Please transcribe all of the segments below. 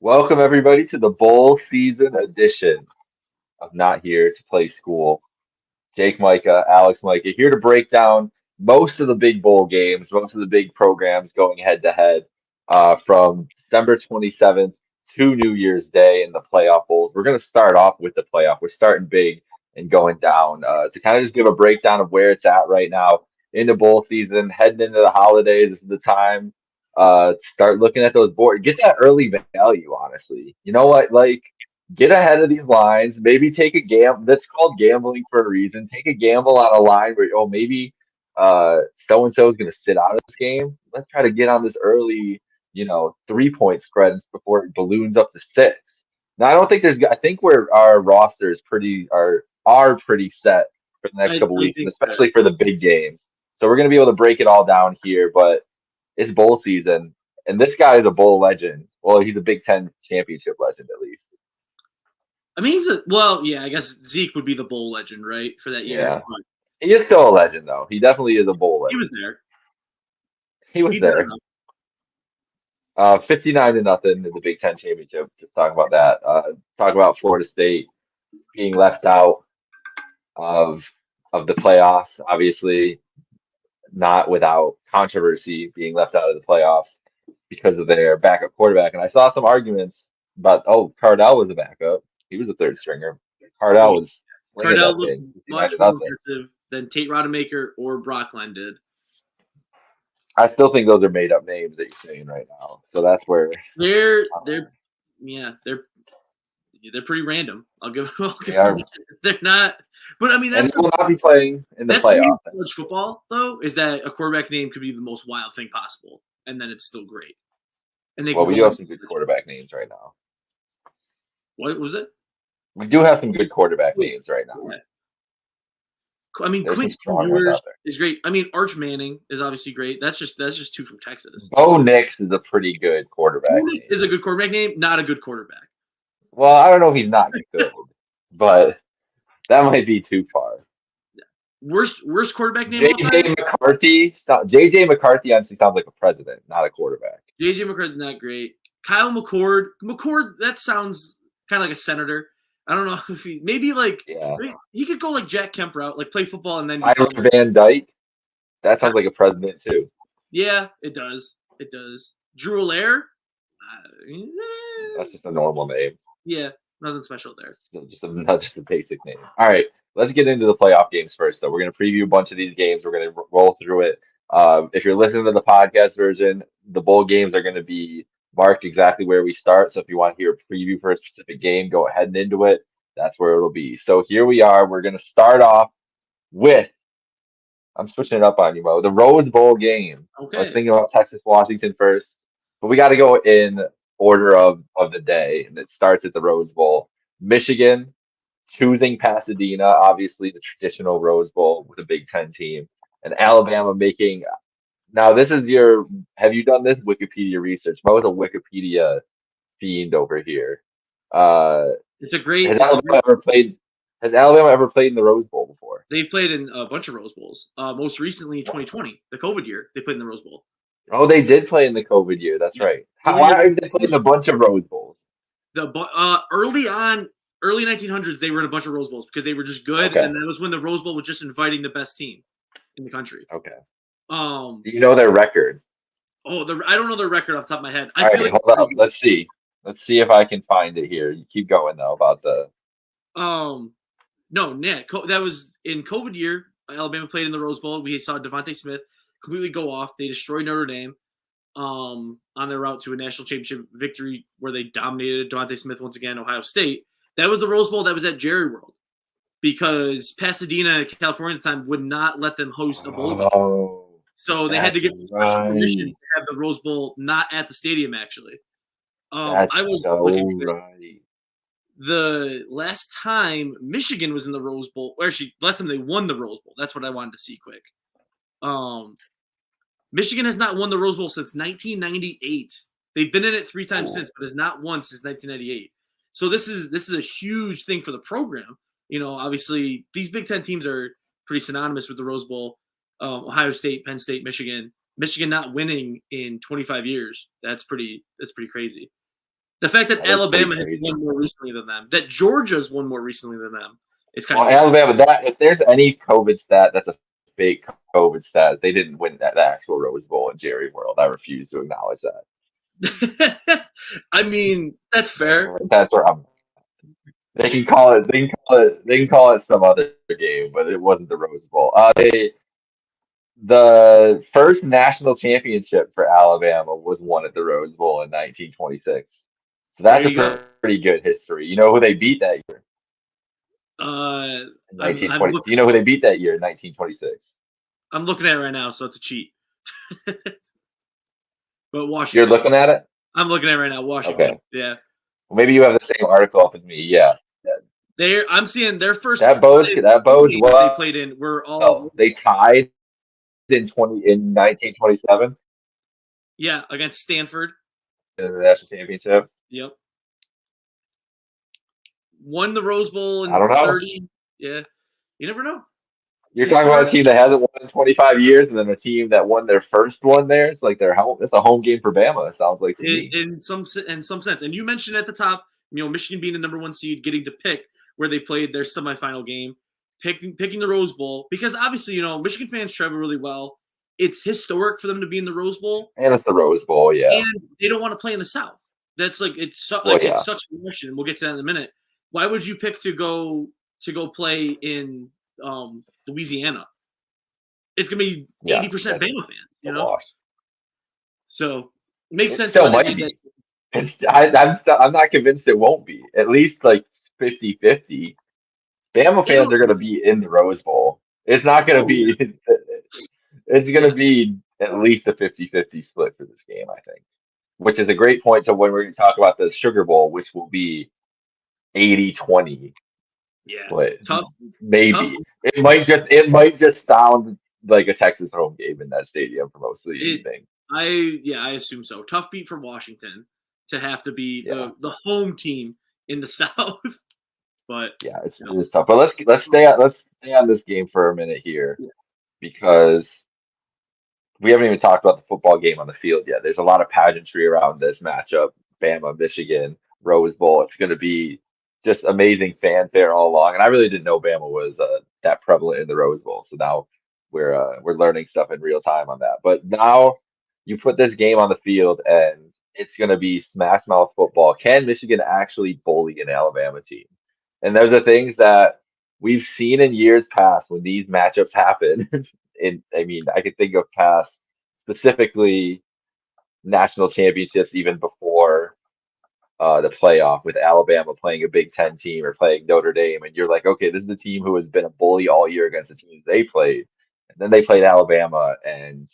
Welcome everybody to the bowl season edition of Not Here to Play School. Jake Micah, Alex Micah, here to break down most of the big bowl games, most of the big programs going head to head from December 27th to New Year's Day in the playoff bowls. We're going to start off with the playoff. We're starting big and going down to kind of just give a breakdown of where it's at right now in the bowl season, heading into the holidays. This is the time start looking at those boards. Get that early value, honestly. You know what? Like, get ahead of these lines. Maybe take a gamble. That's called gambling for a reason. Take a gamble on a line where maybe so and so is going to sit out of this game. Let's try to get on this early, 3-point spreads before it balloons up to six. Now I don't think there's. I think where our roster is are pretty set for the next couple I weeks, and think especially for the big games. So we're going to be able to break it all down here, but it's bowl season, and this guy is a bowl legend. Well, he's a Big Ten championship legend at least. I mean, I guess Zeke would be the bowl legend, right, for that year. Yeah. He is still a legend, though. He definitely is a bowl He legend. was there. He was He did there. enough. 59-0 in the Big Ten championship. Just talking about that. Talk about Florida State being left out of the playoffs. Obviously, not without controversy being left out of the playoffs because of their backup quarterback. And I saw some arguments about, Cardell was a backup. He was a third stringer. Cardell was slinging Cardell that looked thing. much 59 more nothing. impressive than Tate Rodemaker or Brock Glenn did. I still think those are made up names that you're saying right now. So that's where They're pretty random. They're not, but I mean and that's they will not be playing in the that's the playoff. college football though, is that a quarterback name could be the most wild thing possible, and then it's still great. And they Well, can we do have some good quarterback names right now. What was it? We do have some good quarterback names right now. Yeah. I mean, There's some Quinn strong ones Ewers out there. is great. I mean, Arch Manning is obviously great. That's just two from Texas. Bo Nix is a pretty good quarterback name. Is a good quarterback name, not a good quarterback. Well, I don't know if he's not good, but that might be too far. Worst quarterback name all time? JJ McCarthy. JJ McCarthy honestly sounds like a president, not a quarterback. JJ McCarthy, not great. Kyle McCord. McCord, that sounds kind of like a senator. I don't know if maybe he could go like Jack Kemp route, like play football and then Tyler Van Dyke. That sounds like a president too. Yeah, it does. It does. Drew Allaire. That's just a normal name. Yeah, nothing special there. Just a basic name. All right, let's get into the playoff games first. So we're going to preview a bunch of these games. We're going to roll through it. If you're listening to the podcast version, the bowl games are going to be marked exactly where we start. So if you want to hear a preview for a specific game, go ahead and into it. That's where it'll be. So here we are. We're going to start off with, I'm switching it up on you, Mo, the Rose Bowl game. Okay. I was thinking about Texas, Washington first, but we got to go in order of the day, and it starts at the Rose Bowl. Michigan choosing Pasadena, obviously the traditional Rose Bowl with a Big Ten team, and Alabama making. Now, this is have you done this Wikipedia research? Mo is a Wikipedia fiend over here. It's a great. Has Alabama ever played in the Rose Bowl before? They've played in a bunch of Rose Bowls. Most recently in 2020, the COVID year, they played in the Rose Bowl. Oh, they did play in the COVID year. That's right. Why have they played in a bunch of Rose Bowls? Early 1900s, they were in a bunch of Rose Bowls because they were just good, and that was when the Rose Bowl was just inviting the best team in the country. Okay. Do you know their record? Oh, I don't know their record off the top of my head. All right, hold up. Let's see. Let's see if I can find it here. You keep going though about the. No, Nick. That was in COVID year. Alabama played in the Rose Bowl. We saw Devontae Smith completely go off. They destroyed Notre Dame on their route to a national championship victory where they dominated Devontae Smith once again, Ohio State. That was the Rose Bowl that was at Jerry World because Pasadena, California at the time, would not let them host a bowl game. So they had to get special permission to have the Rose Bowl not at the stadium, actually. The last time Michigan was in the Rose Bowl, or actually, last time they won the Rose Bowl. That's what I wanted to see quick. Michigan has not won the Rose Bowl since 1998. They've been in it 3 times since, but has not won since 1998. So this is a huge thing for the program. You know, obviously these Big Ten teams are pretty synonymous with the Rose Bowl. Ohio State, Penn State, Michigan. Michigan not winning in 25 years. That's pretty crazy. The fact that That is pretty Alabama has crazy. won more recently than them, that Georgia's won more recently than them, is kind Well, of Alabama, that if there's any COVID stat, that's a fake COVID stat. They didn't win that the actual Rose Bowl in Jerry World. I refuse to acknowledge that. I mean, that's fair. That's where I'm. They can call it. They can call it. They can call it some other game, but it wasn't the Rose Bowl. The first national championship for Alabama was won at the Rose Bowl in 1926. So There that's a you go. pretty good history. You know who they beat that year? In I'm 1920. Do you know who they beat that year in 1926? looking at it right now, so it's a cheat. But You're Washington. looking at it? I'm looking at it right now. Washington. Okay. Yeah. Well, maybe you have the same article up as me. Yeah. I'm seeing their first That bodes five bodes games they well. played in were all They tied in 1927 against Stanford. in the national championship. Yep. Won the Rose Bowl in I don't know. 30. Yeah. You never know. You're talking about a team that hasn't won in 25 years, and then a team that won their first one there. It's like their home. It's a home game for Bama. It sounds like to me. In some sense. And you mentioned at the top, Michigan being the number one seed, getting to pick where they played their semifinal game, picking the Rose Bowl, because obviously, Michigan fans travel really well. It's historic for them to be in the Rose Bowl, And it's the Rose Bowl, yeah. and they don't want to play in the South. That's like it's such a question, and we'll get to that in a minute. Why would you pick to go play in Louisiana? It's gonna be 80% Bama fans, So it makes sense. Still might be. I'm not convinced it won't be. At least like 50-50. Bama fans are going to be in the Rose Bowl. It's not going to be. It's going to be at least a 50-50 split for this game, I think. Which is a great point to when we're going to talk about the Sugar Bowl, which will be 80-20 split. Tough. Maybe Tough. It might just sound like a Texas home game in that stadium for most of the evening. I assume so. Tough beat for Washington to have to be the home team in the South. But yeah, it's tough. But let's stay on this game for a minute here, because we haven't even talked about the football game on the field yet. There's a lot of pageantry around this matchup. Bama, Michigan, Rose Bowl. It's going to be just amazing fanfare all along. And I really didn't know Bama was that prevalent in the Rose Bowl. So now we're learning stuff in real time on that. But now you put this game on the field, and it's going to be smash mouth football. Can Michigan actually bully an Alabama team? And those are things that we've seen in years past when these matchups happen. I could think of past, specifically national championships, even before the playoff, with Alabama playing a Big Ten team or playing Notre Dame, and you're like, okay, this is the team who has been a bully all year against the teams they played, and then they played Alabama, and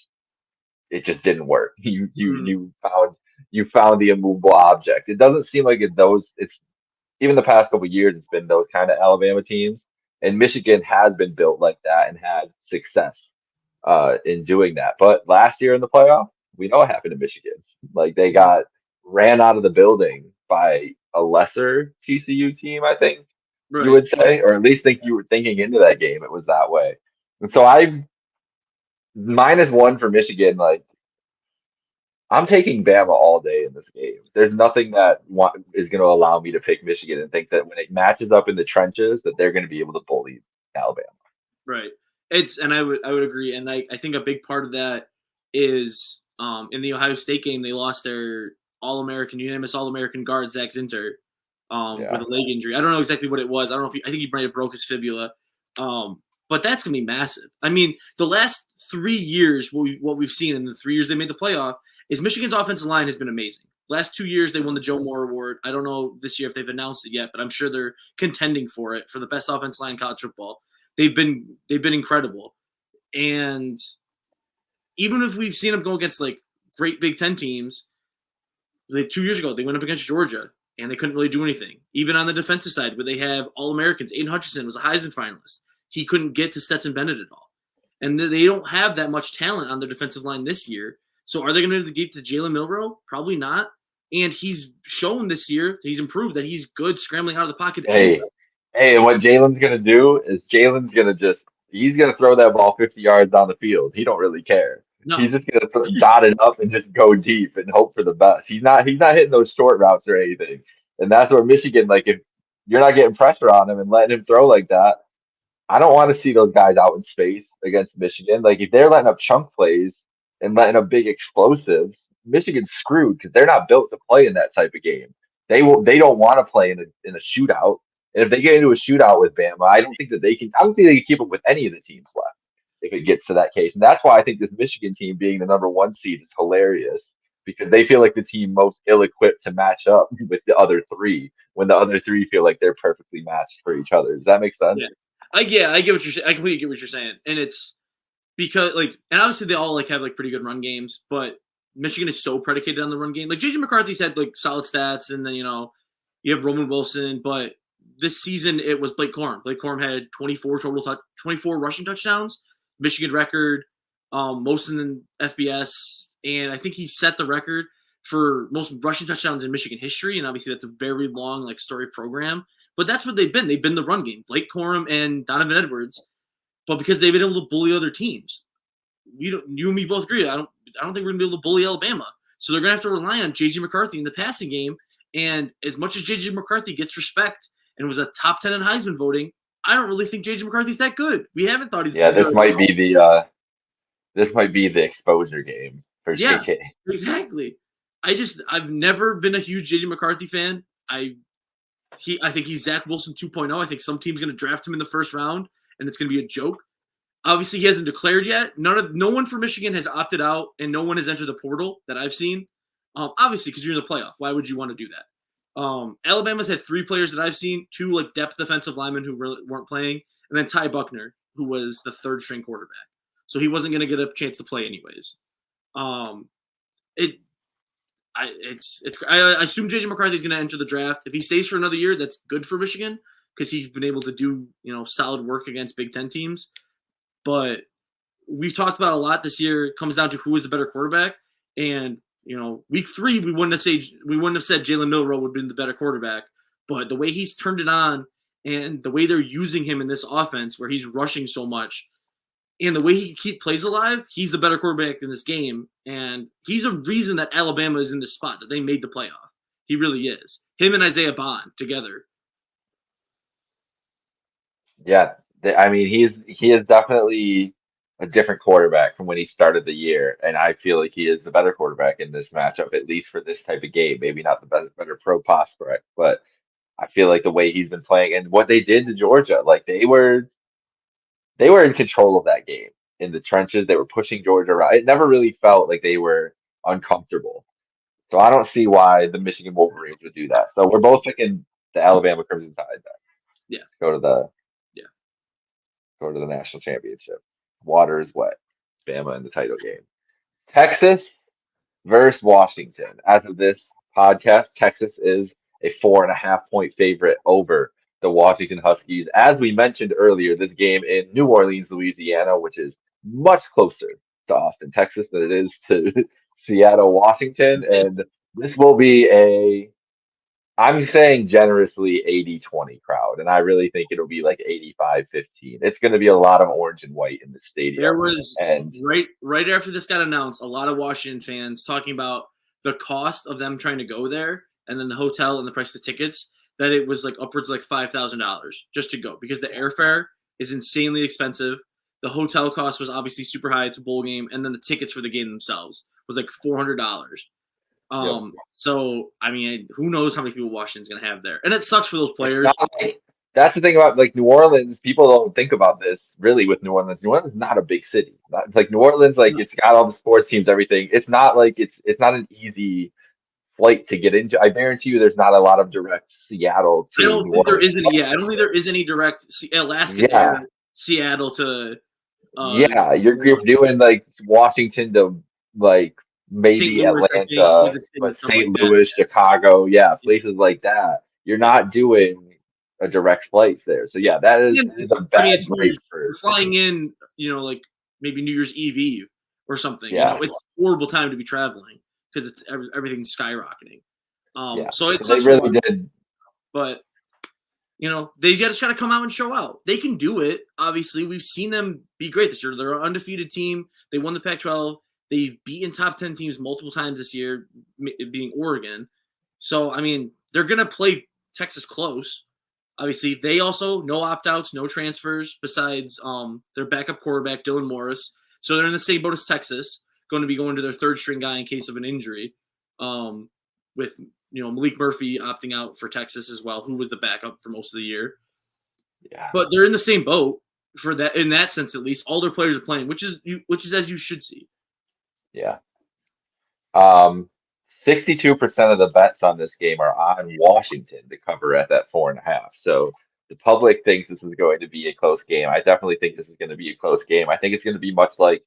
it just didn't work. You found the immovable object. It doesn't seem like it's even the past couple of years, it's been those kind of Alabama teams, and Michigan has been built like that and had success in doing that. But last year in the playoff, we know what happened to Michigan. Like, they got ran out of the building by a lesser TCU team, I think you would say, or at least think you were thinking into that game. It was that way. And so I -1 for Michigan. Like, I'm taking Bama all day in this game. There's nothing that is going to allow me to pick Michigan and think that when it matches up in the trenches that they're going to be able to bully Alabama. Right. And I would agree. And I think a big part of that is in the Ohio State game, they lost their unanimous All-American guard, Zach Zinter, with a leg injury. I don't know exactly what it was. I don't know I think he might have broke his fibula. But that's going to be massive. I mean, the last 3 years, what we've seen in the 3 years they made the playoff, is Michigan's offensive line has been amazing. Last 2 years, they won the Joe Moore Award. I don't know this year if they've announced it yet, but I'm sure they're contending for it, for the best offensive line in college football. They've been incredible. And even if we've seen them go against like great Big Ten teams, 2 years ago, they went up against Georgia, and they couldn't really do anything. Even on the defensive side, where they have All-Americans. Aiden Hutchinson was a Heisman finalist. He couldn't get to Stetson Bennett at all. And they don't have that much talent on their defensive line this year. So are they going to get to Jalen Milroe? Probably not. And he's shown this year, he's improved, that he's good scrambling out of the pocket. Hey, and what Jalen's going to do is he's going to throw that ball 50 yards down the field. He don't really care. No. He's just gonna dot it up and just go deep and hope for the best. He's not hitting those short routes or anything. And that's where Michigan, like if you're not getting pressure on him and letting him throw like that, I don't want to see those guys out in space against Michigan. Like if they're letting up chunk plays and letting up big explosives, Michigan's screwed because they're not built to play in that type of game. They don't want to play in a shootout. And if they get into a shootout with Bama, I don't think that they can. I don't think they can keep up with any of the teams left if it gets to that case. And that's why I think this Michigan team being the number 1 seed is hilarious because they feel like the team most ill-equipped to match up with the other three when the other three feel like they're perfectly matched for each other. Does that make sense? Yeah. I get what you're saying. I completely get what you're saying. And it's because and obviously they all have pretty good run games, but Michigan is so predicated on the run game. Like JJ McCarthy's had solid stats, and then you have Roman Wilson, but this season it was Blake Corum. Blake Corum had 24 rushing touchdowns, Michigan record, most in the FBS, and I think he set the record for most rushing touchdowns in Michigan history. And obviously that's a very long story program. But that's what they've been. They've been the run game. Blake Corum and Donovan Edwards. But because they've been able to bully other teams, you and me both agree. I don't think we're gonna be able to bully Alabama. So they're gonna have to rely on JJ McCarthy in the passing game. And as much as JJ McCarthy gets respect and was a top 10 in Heisman voting, I don't really think JJ McCarthy's that good. We haven't thought he's Yeah, that good. this might be the exposure game for JJ. Exactly. I've never been a huge JJ McCarthy fan. I think he's Zach Wilson 2.0. I think some team's going to draft him in the first round, and it's going to be a joke. Obviously, he hasn't declared yet. No one from Michigan has opted out, and no one has entered the portal that I've seen. Obviously, because you're in the playoff. Why would you want to do that? Alabama's had 3 players that I've seen, 2 depth defensive linemen who really weren't playing, and then Ty Buckner, who was the 3rd-string quarterback. So he wasn't going to get a chance to play anyways. I assume JJ McCarthy is going to enter the draft. If he stays for another year, that's good for Michigan because he's been able to do solid work against Big Ten teams. But we've talked about a lot this year. It comes down to who is the better quarterback. And week 3 we wouldn't have said Jalen Milroe would have been the better quarterback. But the way he's turned it on and the way they're using him in this offense, where he's rushing so much, and the way he can keep plays alive, he's the better quarterback in this game. And he's a reason that Alabama is in this spot, that they made the playoff. He really is. Him and Isaiah Bond together. Yeah, I mean he is definitely a different quarterback from when he started the year, and I feel like he is the better quarterback in this matchup, at least for this type of game. Maybe not the better pro prospect, but I feel like the way he's been playing and what they did to Georgia, they were in control of that game in the trenches. They were pushing Georgia around. It never really felt like they were uncomfortable. So I don't see why the Michigan Wolverines would do that. So we're both picking the Alabama Crimson Tide then. Yeah. Go to the national championship. Water is wet. Bama in the title game. Texas versus Washington. As of this podcast, Texas is a 4.5-point favorite over the Washington Huskies. As we mentioned earlier, this game in New Orleans, Louisiana, which is much closer to Austin, Texas than it is to Seattle, Washington. And this will be I'm saying generously 80-20 crowd. And I really think it'll be 85-15. It's going to be a lot of orange and white in the stadium. There was, right after this got announced, a lot of Washington fans talking about the cost of them trying to go there and then the hotel and the price of tickets, that it was upwards of $5,000 just to go because the airfare is insanely expensive. The hotel cost was obviously super high. It's a bowl game. And then the tickets for the game themselves was $400. Yep. So, I mean, who knows how many people Washington's going to have there. And it sucks for those players. That's the thing about New Orleans. People don't think about this really with New Orleans. New Orleans is not a big city. It's New Orleans, it's got all the sports teams, everything. It's not it's not an easy flight to get into. I guarantee you there's not a lot of direct Seattle to I don't think there is any. Yeah, I don't think there is any direct Alaska to Seattle to. You're doing Washington to maybe Atlanta, but St. Louis, Chicago, places like that. You're not doing a direct flight there. So that is a bad break for flying in. Maybe New Year's Eve or something. Yeah, it's a horrible time to be traveling because it's everything's skyrocketing. So it's they really did. But they just got to come out and show out. They can do it. Obviously, we've seen them be great this year. They're an undefeated team. They won the Pac-12. They've beaten top 10 teams multiple times this year, beating Oregon. So, I mean, they're going to play Texas close. Obviously, they also no opt-outs, no transfers besides their backup quarterback, Dylan Morris. So they're in the same boat as Texas, going to be going to their third string guy in case of an injury, with Malik Murphy opting out for Texas as well, who was the backup for most of the year. Yeah. But they're in the same boat for that, in that sense at least. All their players are playing, which is as you should see. Yeah. 62% of the bets on this game are on Washington to cover at that 4.5. So the public thinks this is going to be a close game. I definitely think this is going to be a close game. I think it's going to be much like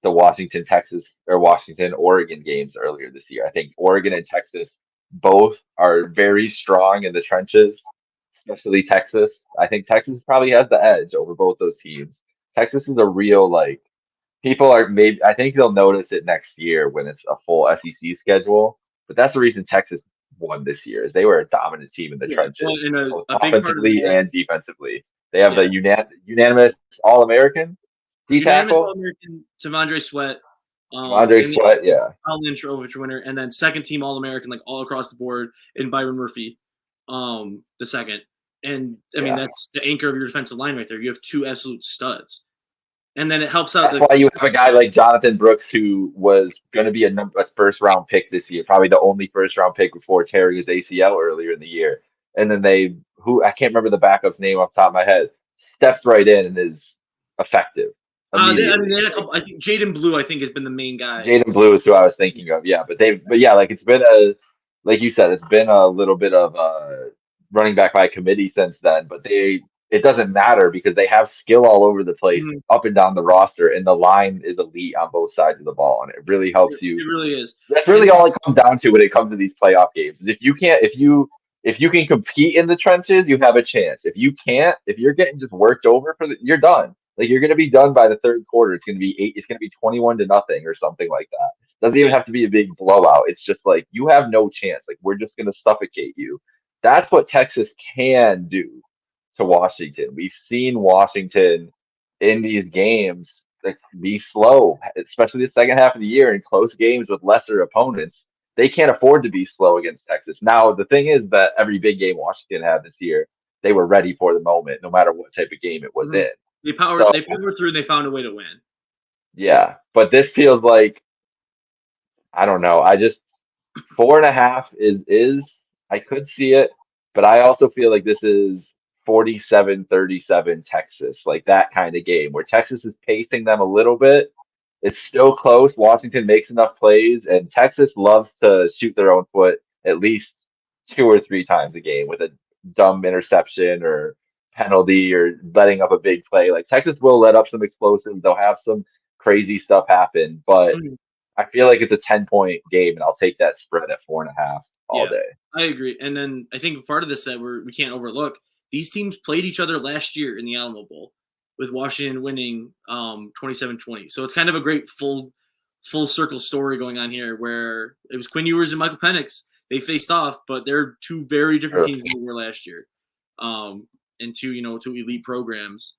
the Washington, Texas, or Washington, Oregon games earlier this year. I think Oregon and Texas both are very strong in the trenches, especially Texas. I think Texas probably has the edge over both those teams. Texas is a real people are maybe I think they'll notice it next year when it's a full SEC schedule. But that's the reason Texas won this year is they were a dominant team in the Well, trenches, and both a big part of offensively that, and defensively. They have yeah, the unanimous All-American D unanimous tackle, All-American T'Vondre Sweat, Andre and Sweat. Yeah, Allen Trovich winner, and then second team All-American, like all across the board, in Byron Murphy, the second. And I mean, that's the anchor of your defensive line right there. You have two absolute studs. And then it helps out. That's why you have a guy like Jonathan Brooks, who was going to be a first round pick this year, probably the only first round pick before tearing his ACL earlier in the year. And then I can't remember the backup's name off the top of my head, steps right in and is effective. They had a couple. I think Jaden Blue, has been the main guy. Jaden Blue is who I was thinking of. Yeah, but it's been like you said, it's been a little bit of running back by committee since then. But it doesn't matter because they have skill all over the place, up and down the roster, and the line is elite on both sides of the ball, and it really helps you. It really is. That's really all it comes down to when it comes to these playoff games. Is if you can compete in the trenches, you have a chance. If you can't, if you're getting just worked over you're done. Like you're going to be done by the third quarter. It's going to be 8. It's going to be 21-0 or something like that. Doesn't even have to be a big blowout. It's just like you have no chance. Like we're just going to suffocate you. That's what Texas can do to Washington. We've seen Washington in these games be slow, especially the second half of the year in close games with lesser opponents. They can't afford to be slow against Texas. Now, the thing is that every big game Washington had this year, they were ready for the moment, no matter what type of game it was in. They powered through and they found a way to win. Yeah, but this feels like, I don't know. 4.5 is I could see it, but I also feel like this is 47-37 Texas, like that kind of game where Texas is pacing them a little bit. It's still close. Washington makes enough plays, and Texas loves to shoot their own foot at least 2 or 3 times a game with a dumb interception or penalty or letting up a big play. Like Texas will let up some explosives. They'll have some crazy stuff happen, but I feel like it's a 10-point game, and I'll take that spread at 4.5 all day. I agree. And then I think part of this that we can't overlook, these teams played each other last year in the Alamo Bowl, with Washington winning 27-20. So it's kind of a great full circle story going on here where it was Quinn Ewers and Michael Penix. They faced off, but they're two very different teams than they were last year. And two elite programs.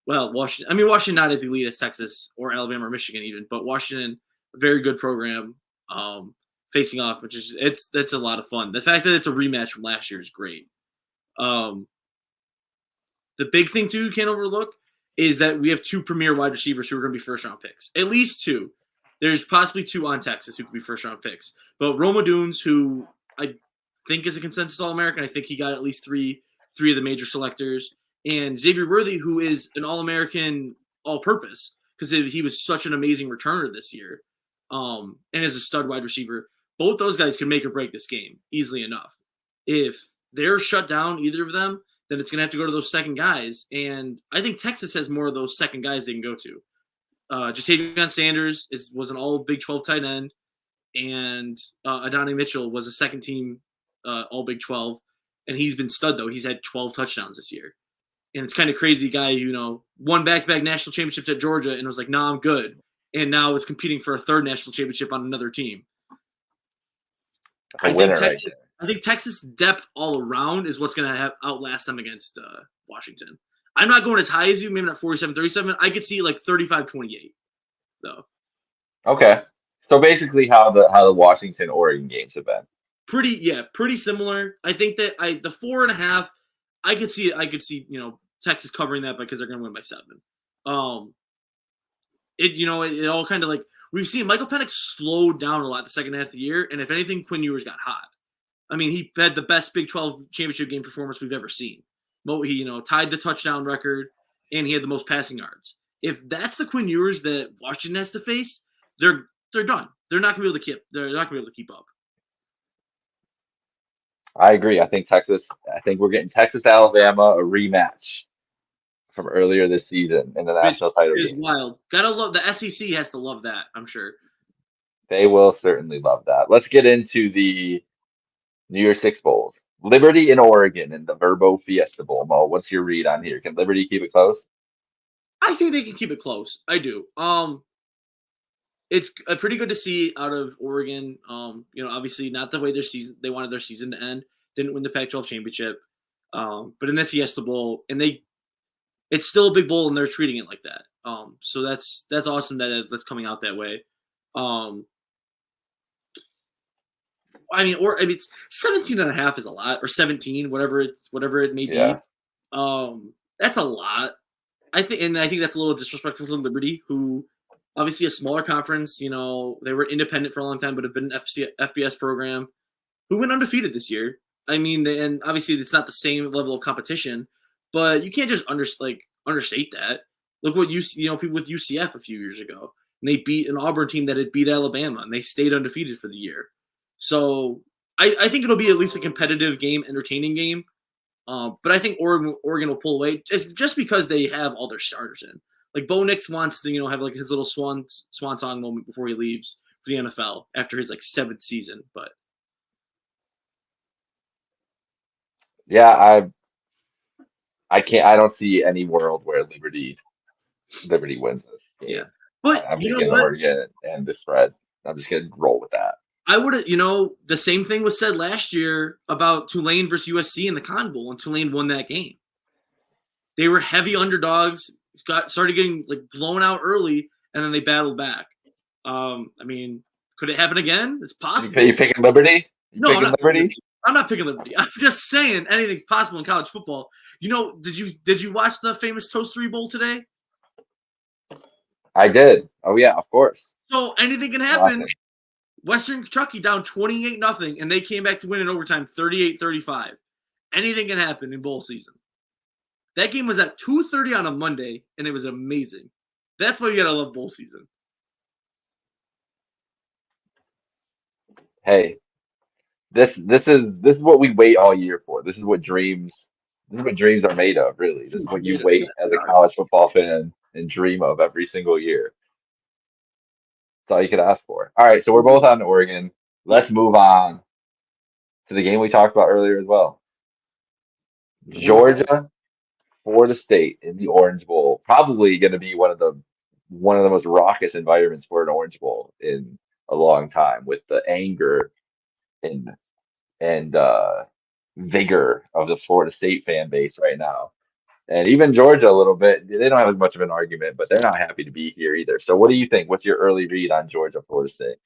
Well, Washington not as elite as Texas or Alabama or Michigan even, but Washington, a very good program, facing off, that's a lot of fun. The fact that it's a rematch from last year is great. The big thing too you can't overlook is that we have 2 premier wide receivers who are going to be first-round picks. At least 2. There's possibly 2 on Texas who could be first-round picks. But Rome Odunze, who I think is a consensus All-American, I think he got at least three of the major selectors, and Xavier Worthy, who is an All-American all-purpose because he was such an amazing returner this year, and as a stud wide receiver. Both those guys can make or break this game easily enough. If they're shut down, either of them, then it's going to have to go to those second guys. And I think Texas has more of those second guys they can go to. Jatavion Sanders was an all Big 12 tight end, and Adonai Mitchell was a second team all Big 12. And he's been stud, though. He's had 12 touchdowns this year. And it's kind of crazy guy, won back-to-back national championships at Georgia and was like, nah, I'm good. And now is competing for a third national championship on another team. I think Texas depth all around is what's going to outlast them against Washington. I'm not going as high as you, maybe not 47-37. I could see like 35-28, though. Okay. So basically, how the Washington Oregon games have been. Pretty similar. I think that the 4.5, I could see Texas covering that because they're going to win by 7. It all kind of like we've seen Michael Penix slowed down a lot the second half of the year, and if anything, Quinn Ewers got hot. I mean, he had the best Big 12 championship game performance we've ever seen. He tied the touchdown record, and he had the most passing yards. If that's the Quinn Ewers that Washington has to face, they're done. They're not going to be able to keep up. I agree. I think we're getting Texas Alabama, a rematch from earlier this season in the national title game. It's wild. Gotta love the SEC has to love that, I'm sure. They will certainly love that. Let's get into the New Year's Six Bowls. Liberty in Oregon in the Verbo Fiesta Bowl. Mo, what's your read on here? Can Liberty keep it close? I think they can keep it close. I do. It's pretty good to see out of Oregon. Obviously not the way they wanted their season to end. Didn't win the Pac-12 championship. But in the Fiesta Bowl, and it's still a big bowl, and they're treating it like that. So that's awesome that's coming out that way. It's 17.5 is a lot, or 17, whatever it may be. Yeah. That's a lot. I think that's a little disrespectful to Liberty, who obviously a smaller conference. They were independent for a long time, but have been an FBS program who went undefeated this year. I mean, and obviously it's not the same level of competition, but you can't just understate that. Look what people with UCF a few years ago, and they beat an Auburn team that had beat Alabama, and they stayed undefeated for the year. So I think it'll be at least a competitive game, entertaining game. But I think Oregon will pull away just because they have all their starters in. Like Bo Nix wants to have like his little swan song moment before he leaves for the NFL after his 7th season. But yeah, I don't see any world where Liberty wins this game. Yeah, but I'm going to get Oregon and the spread. I'm just going to roll with that. I would have, the same thing was said last year about Tulane versus USC in the Cotton Bowl, and Tulane won that game. They were heavy underdogs, started getting blown out early, and then they battled back. Could it happen again? It's possible. Are you picking Liberty? Liberty? I'm not picking Liberty. I'm just saying anything's possible in college football. Did you watch the famous Toastery Bowl today? I did. Oh yeah, of course. So anything can happen. Western Kentucky down 28-0, and they came back to win in overtime 38-35. Anything can happen in bowl season. That game was at 2:30 on a Monday, and it was amazing. That's why you gotta love bowl season. Hey, this is what we wait all year for. This is what dreams are made of, really. This is what you wait as a college football fan and dream of every single year. That's all you could ask for. All right, so we're both on Oregon. Let's move on to the game we talked about earlier as well. Georgia, Florida State in the Orange Bowl. Probably going to be one of the most raucous environments for an Orange Bowl in a long time, with the anger and vigor of the Florida State fan base right now. And even Georgia a little bit. They don't have as much of an argument, but they're not happy to be here either. So what do you think? What's your early read on Georgia, Florida State?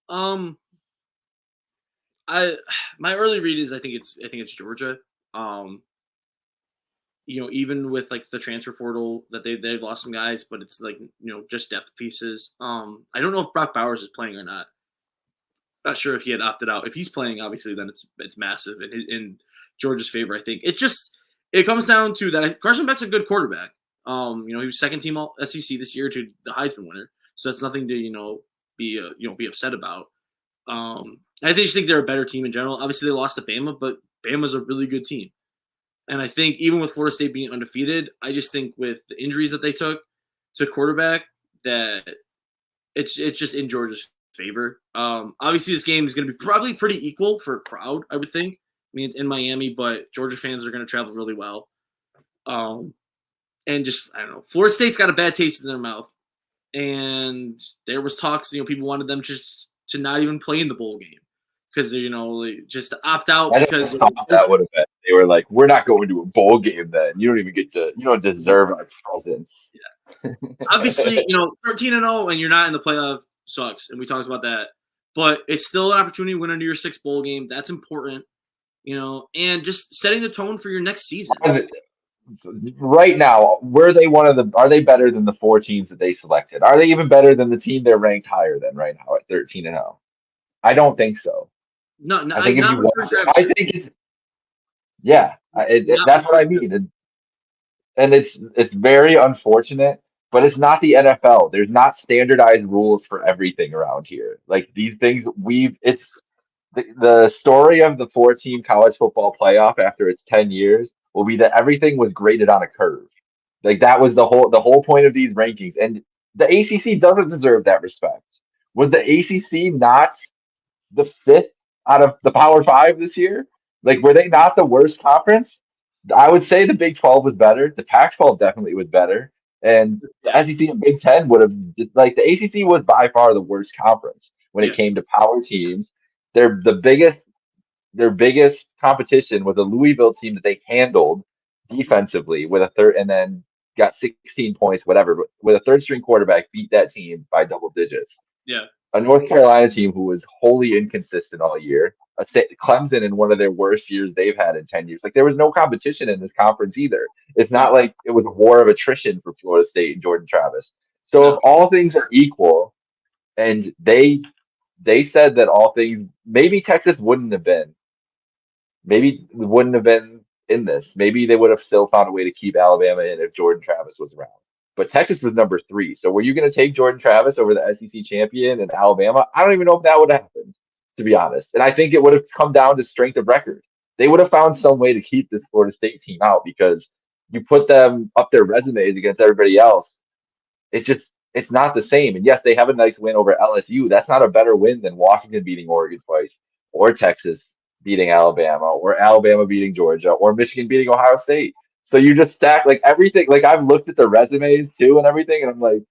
My early read is I think it's Georgia. Even with the transfer portal that they've lost some guys, but it's just depth pieces. I don't know if Brock Bowers is playing or not. Not sure if he had opted out. If he's playing, obviously, then it's massive in Georgia's favor. I think it comes down to that Carson Beck's a good quarterback. He was second team all SEC this year to the Heisman winner, so that's nothing to be upset about. I just think they're a better team in general. Obviously, they lost to Bama, but Bama's a really good team. And I think even with Florida State being undefeated, I just think with the injuries that they took to quarterback, that it's just in Georgia's favor. Obviously, this game is going to be probably pretty equal for a crowd, I would think. I mean, it's in Miami, but Georgia fans are going to travel really well. And just, I don't know, Florida State's got a bad taste in their mouth. And there was talks, people wanted them just to not even play in the bowl game because they're, just to opt out. Because that would have been. They were like, we're not going to a bowl game then. You don't deserve our presence. Yeah. Obviously, 13-0 and you're not in the playoff sucks, and we talked about that. But it's still an opportunity to win a New Year's Six bowl game. That's important, and just setting the tone for your next season. Right now, are they better than the four teams that they selected? Are they even better than the team they're ranked higher than right now at 13-0? I don't think so. No, no, I think if not you with watch it, Travis. I think it's yeah. Not That's with what I mean, and it's very unfortunate, but it's not the NFL. There's not standardized rules for everything around here. Like these things, the story of the four-team college football playoff after its 10 years will be that everything was graded on a curve. Like that was the whole point of these rankings, and the ACC doesn't deserve that respect. Was the ACC not the fifth out of the Power Five this year? Like, were they not the worst conference? I would say the Big 12 was better. The Pac-12 definitely was better, and the SEC and Big Ten would have like the ACC was by far the worst conference when Yeah, it came to power teams. They're the biggest their biggest competition was a Louisville team that they handled defensively with a third, and then got 16 points, whatever. But with a third string quarterback, beat that team by double digits. yeah, A North Carolina team who was wholly inconsistent all year. Clemson in one of their worst years they've had in 10 years. Like there was no competition in this conference either. It's no, not like it was a war of attrition for Florida State and Jordan Travis. So no, if all things are equal, and they said that all things, maybe Texas wouldn't have been in this. Maybe they would have still found a way to keep Alabama in if Jordan Travis was around. But Texas was number 3. So were you going to take Jordan Travis over the SEC champion and Alabama? I don't even know if that would have happened, to be honest. And I think it would have come down to strength of record. They would have found some way to keep this Florida State team out because you put them up their resumes against everybody else. It's not the same. And yes, they have a nice win over LSU. That's not a better win than Washington beating Oregon twice, or Texas beating Alabama, or Alabama beating Georgia, or Michigan beating Ohio State. So you just stack like everything. Like I've looked at the resumes too and everything, and I'm like,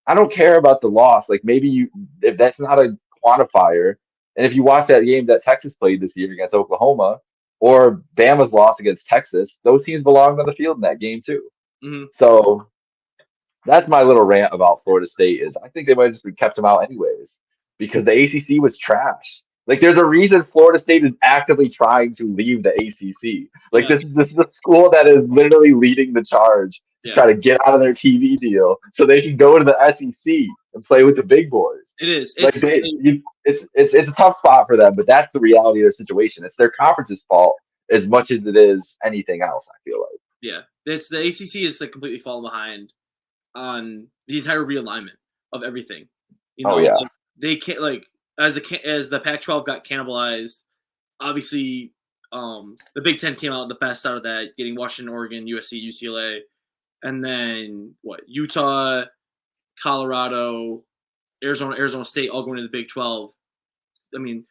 I don't care about the loss. Like maybe if that's not a quantifier, and if you watch that game that Texas played this year against Oklahoma, or Bama's loss against Texas, those teams belonged on the field in that game too. hmm So that's my little rant about Florida State is I think they might have just kept him out anyways because the ACC was trash. Like there's a reason Florida State is actively trying to leave the ACC. Like yeah, this is a school that is literally leading the charge to yeah. try to get out of their TV deal so they can go to the SEC and play with the big boys. It is. Like it's a tough spot for them, but that's the reality of their situation. It's their conference's fault as much as it is anything else. I feel like. Yeah. It's the ACC is like completely falling behind on the entire realignment of everything. Oh yeah. Like, they can't like as the Pac-12 got cannibalized. Obviously, the Big Ten came out the best out of that, getting Washington, Oregon, USC, UCLA, and then Utah, Colorado, Arizona State, all going to the Big 12. I mean,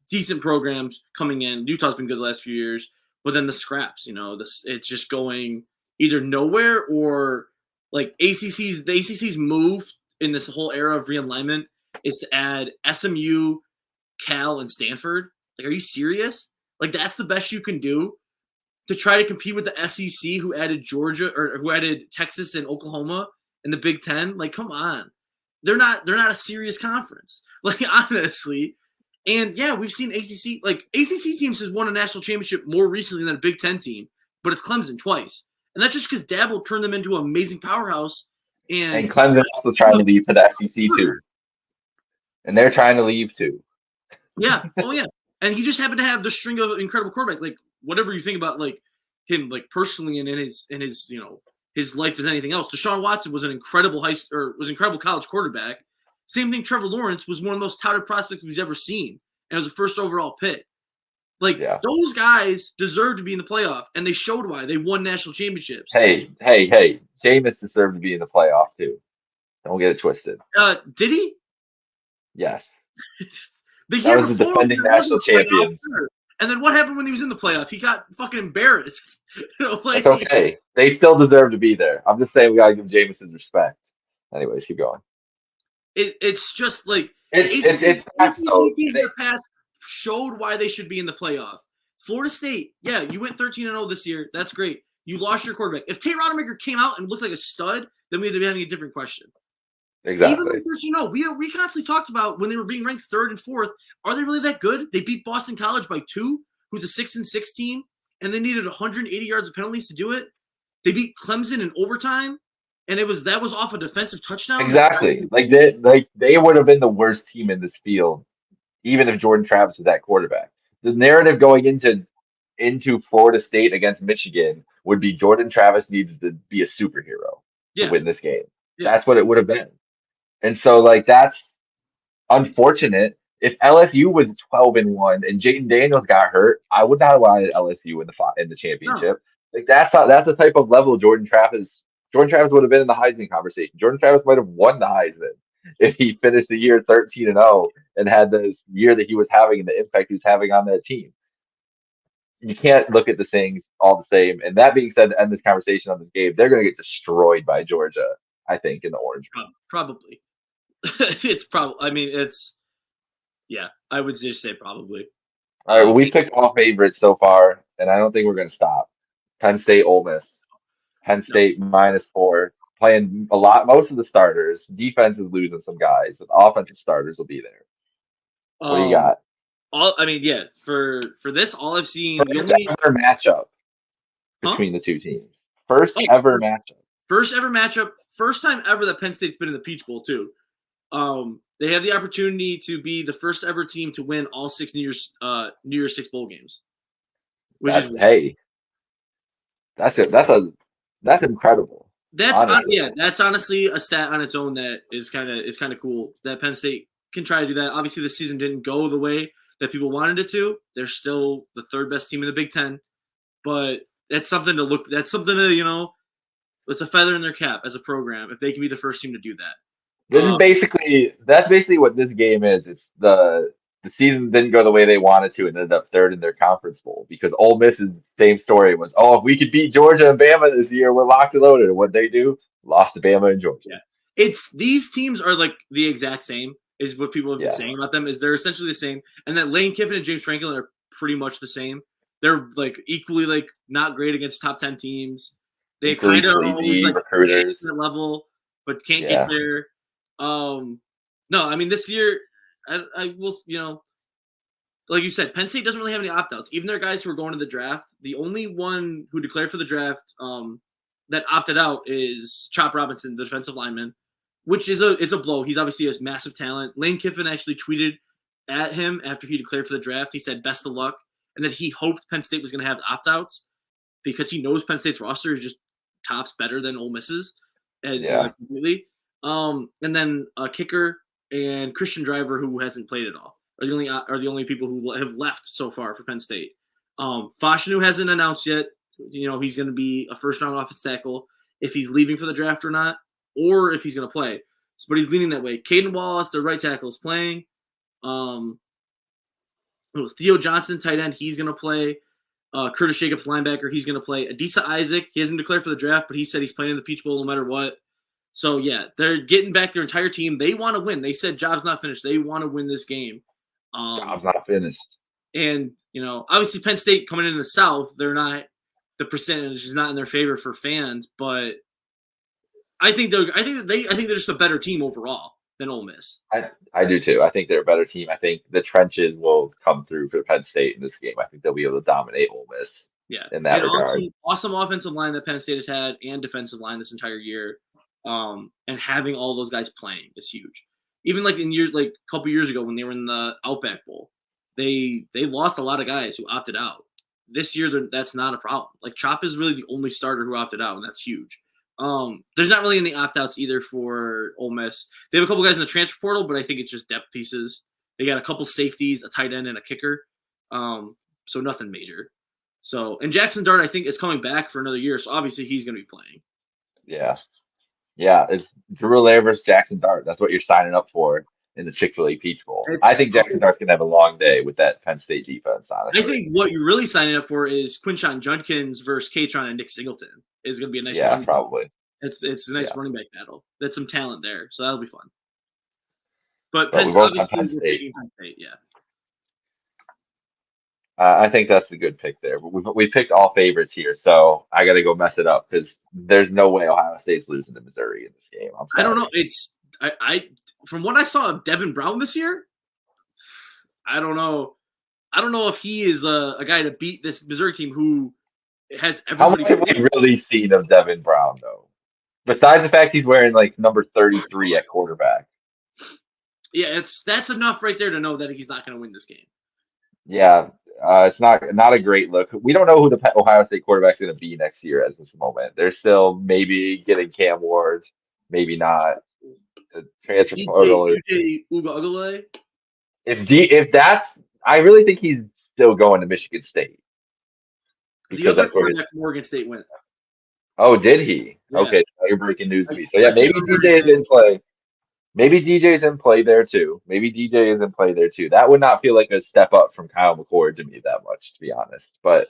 decent programs coming in. Utah's been good the last few years, but then the scraps, it's just going either nowhere or like the ACC's move in this whole era of realignment is to add SMU, Cal, and Stanford. Like, are you serious? Like, that's the best you can do to try to compete with the SEC, who added Georgia or who added Texas and Oklahoma in the Big Ten? Like, come on, they're not a serious conference. Like, honestly. And yeah, we've seen ACC teams has won a national championship more recently than a Big Ten team, but it's Clemson twice. And that's just because Dabo turned them into an amazing powerhouse. And And Clemson also trying to leave for the SEC too. And they're trying to leave too. yeah, oh yeah. And he just happened to have the string of incredible quarterbacks. Like whatever you think about like him, like personally and in his his life as anything else. Deshaun Watson was an incredible incredible college quarterback. Same thing. Trevor Lawrence was one of the most touted prospects we've ever seen, and was a first overall pick. Like Yeah. those guys deserve to be in the playoff, and they showed why. They won national championships. Hey. Jameis deserved to be in the playoff too. Don't get it twisted. Did he? Yes. The That year was the before, defending national champions. And then what happened when he was in the playoff? He got fucking embarrassed. It's okay. They still deserve to be there. I'm just saying we gotta give Jameis his respect. Anyways, keep going. It's just like It's ACC past, though. teams in the past showed why they should be in the playoff. Florida State, yeah, you went 13-0 this year. That's great. You lost your quarterback. If Tate Rodemaker came out and looked like a stud, then we'd be having a different question. Even Exactly. like we constantly talked about when they were being ranked third and fourth. Are they really that good? They beat Boston College by 2, who's a 6-6 team, and they needed 180 yards of penalties to do it. They beat Clemson in overtime, and that was off a defensive touchdown. Exactly. They would have been the worst team in this field, even if Jordan Travis was at quarterback. The narrative going into Florida State against Michigan would be Jordan Travis needs to be a superhero to Yeah, win this game. yeah. That's what it would have been. And so like that's unfortunate. If LSU was 12-1 and Jaden Daniels got hurt, I would not have wanted LSU in the No, championship. Like that's the type of level Jordan Travis would have been in the Heisman conversation. Jordan Travis might have won the Heisman if he finished the year 13-0 and had this year that he was having and the impact he was having on that team. You can't look at the things all the same. And that being said, to end this conversation on this game, they're going to get destroyed by Georgia, I think, in the Orange Bowl. probably. It's probably. I mean, it's yeah. I would just say probably. All right, we picked all favorites so far, and I don't think we're going to stop. Penn State, Ole Miss. Penn No. State -4, playing a lot. Most of the starters. Defense is losing some guys, but the offensive starters will be there. What do you got? I mean, yeah. For this, all I've seen the First only ever matchup huh. between the two teams. First Oh, ever matchup. first ever matchup. First time ever that Penn State's been in the Peach Bowl too. They have the opportunity to be the first ever team to win all 6 New Year's 6 bowl games, which is Hey, that's incredible. Honestly. that's honestly a stat on its own that is kind of cool that Penn State can try to do that. Obviously, the season didn't go the way that people wanted it to. They're still the third best team in the Big Ten, but that's something to look. That's something to it's a feather in their cap as a program if they can be the first team to do that. That's basically what this game is. It's the season didn't go the way they wanted to and ended up third in their conference bowl because Ole Miss's same story was, oh, if we could beat Georgia and Bama this year, we're locked and loaded. And what they do, lost to Bama and Georgia. Yeah. It's these teams are like the exact same is what people have been Yeah. saying about them is they're essentially the same. And that Lane Kiffin and James Franklin are pretty much the same. They're like equally like not great against top 10 teams. They Equally kind of always like recruiters. that level, but can't get there. No, I mean this year I will like you said, Penn State doesn't really have any opt-outs. Even their guys who are going to the draft, the only one who declared for the draft that opted out is Chop Robinson, the defensive lineman, which is it's a blow. He's obviously a massive talent. Lane Kiffin actually tweeted at him after he declared for the draft. He said best of luck and that he hoped Penn State was going to have opt-outs because he knows Penn State's roster is just tops better than Ole Miss's and completely. And then a kicker and Christian Driver who hasn't played at all are the only people who have left so far for Penn State. Fashanu hasn't announced yet. He's going to be a first-round offensive tackle if he's leaving for the draft or not, or if he's going to play. But he's leaning that way. Caden Wallace, their right tackle, is playing. Theo Johnson, tight end, he's going to play. Curtis Jacobs, linebacker, he's going to play. Adisa Isaac, he hasn't declared for the draft, but he said he's playing in the Peach Bowl no matter what. So, yeah, they're getting back their entire team. They want to win. They said job's not finished. They want to win this game. Job's not finished. And, obviously Penn State coming in the South, they're not – the percentage is not in their favor for fans, but I think they're just a better team overall than Ole Miss. I do too. I think they're a better team. I think the trenches will come through for Penn State in this game. I think they'll be able to dominate Ole Miss. Yeah, in that regard. Awesome offensive line that Penn State has had and defensive line this entire year. And having all those guys playing is huge. Even like a couple years ago when they were in the Outback Bowl, they lost a lot of guys who opted out. This year, that's not a problem. Like Chop is really the only starter who opted out, and that's huge. There's not really any opt-outs either for Ole Miss. They have a couple guys in the transfer portal, but I think it's just depth pieces. They got a couple safeties, a tight end, and a kicker. So nothing major. And Jackson Dart, I think, is coming back for another year, so obviously he's going to be playing. Yeah, it's Drew Allaire versus Jackson Dart. That's what you're signing up for in the Chick-fil-A Peach Bowl. I think Jackson Dart's going to have a long day with that Penn State defense, honestly. I think what you're really signing up for is Quinshon Judkins versus Katron and Nick Singleton. Is going to be a nice running probably. Back. It's a nice running back battle. That's some talent there, so that'll be fun. But Penn State, yeah. I think that's a good pick there. But we picked all favorites here, so I got to go mess it up because there's no way Ohio State's losing to Missouri in this game. I don't know. I from what I saw of Devin Brown this year, I don't know. I don't know if he is a guy to beat this Missouri team who has How much everybody. have we really seen of Devin Brown though? Besides the fact he's wearing like number 33 at quarterback. Yeah, that's enough right there to know that he's not going to win this game. Yeah, it's not a great look. We don't know who the Ohio State quarterback's going to be next year as this moment. They're still maybe getting Cam Ward, maybe not. The transfer portal. DJ Ugalele. If that's, I really think he's still going to Michigan State The because other that's where. quarterback from Oregon State went. Oh, did he? Yeah. Okay, so you're breaking news to me. So yeah, maybe DJ is in play. Maybe DJ's in play there too. Maybe DJ is in play there too. That would not feel like a step up from Kyle McCord to me that much, to be honest. But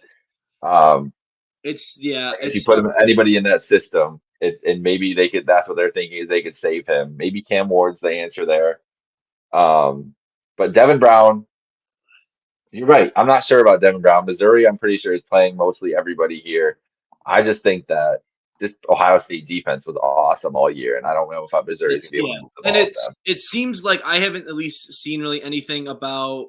if you put anybody in that system, and maybe they could. That's what they're thinking is they could save him. Maybe Cam Ward's the answer there. But Devin Brown, you're right. I'm not sure about Devin Brown. Missouri, I'm pretty sure is playing mostly everybody here. I just think that this Ohio State defense was awesome all year, and I don't know if Missouri is going to be able to move the ball with them. It seems like I haven't at least seen really anything about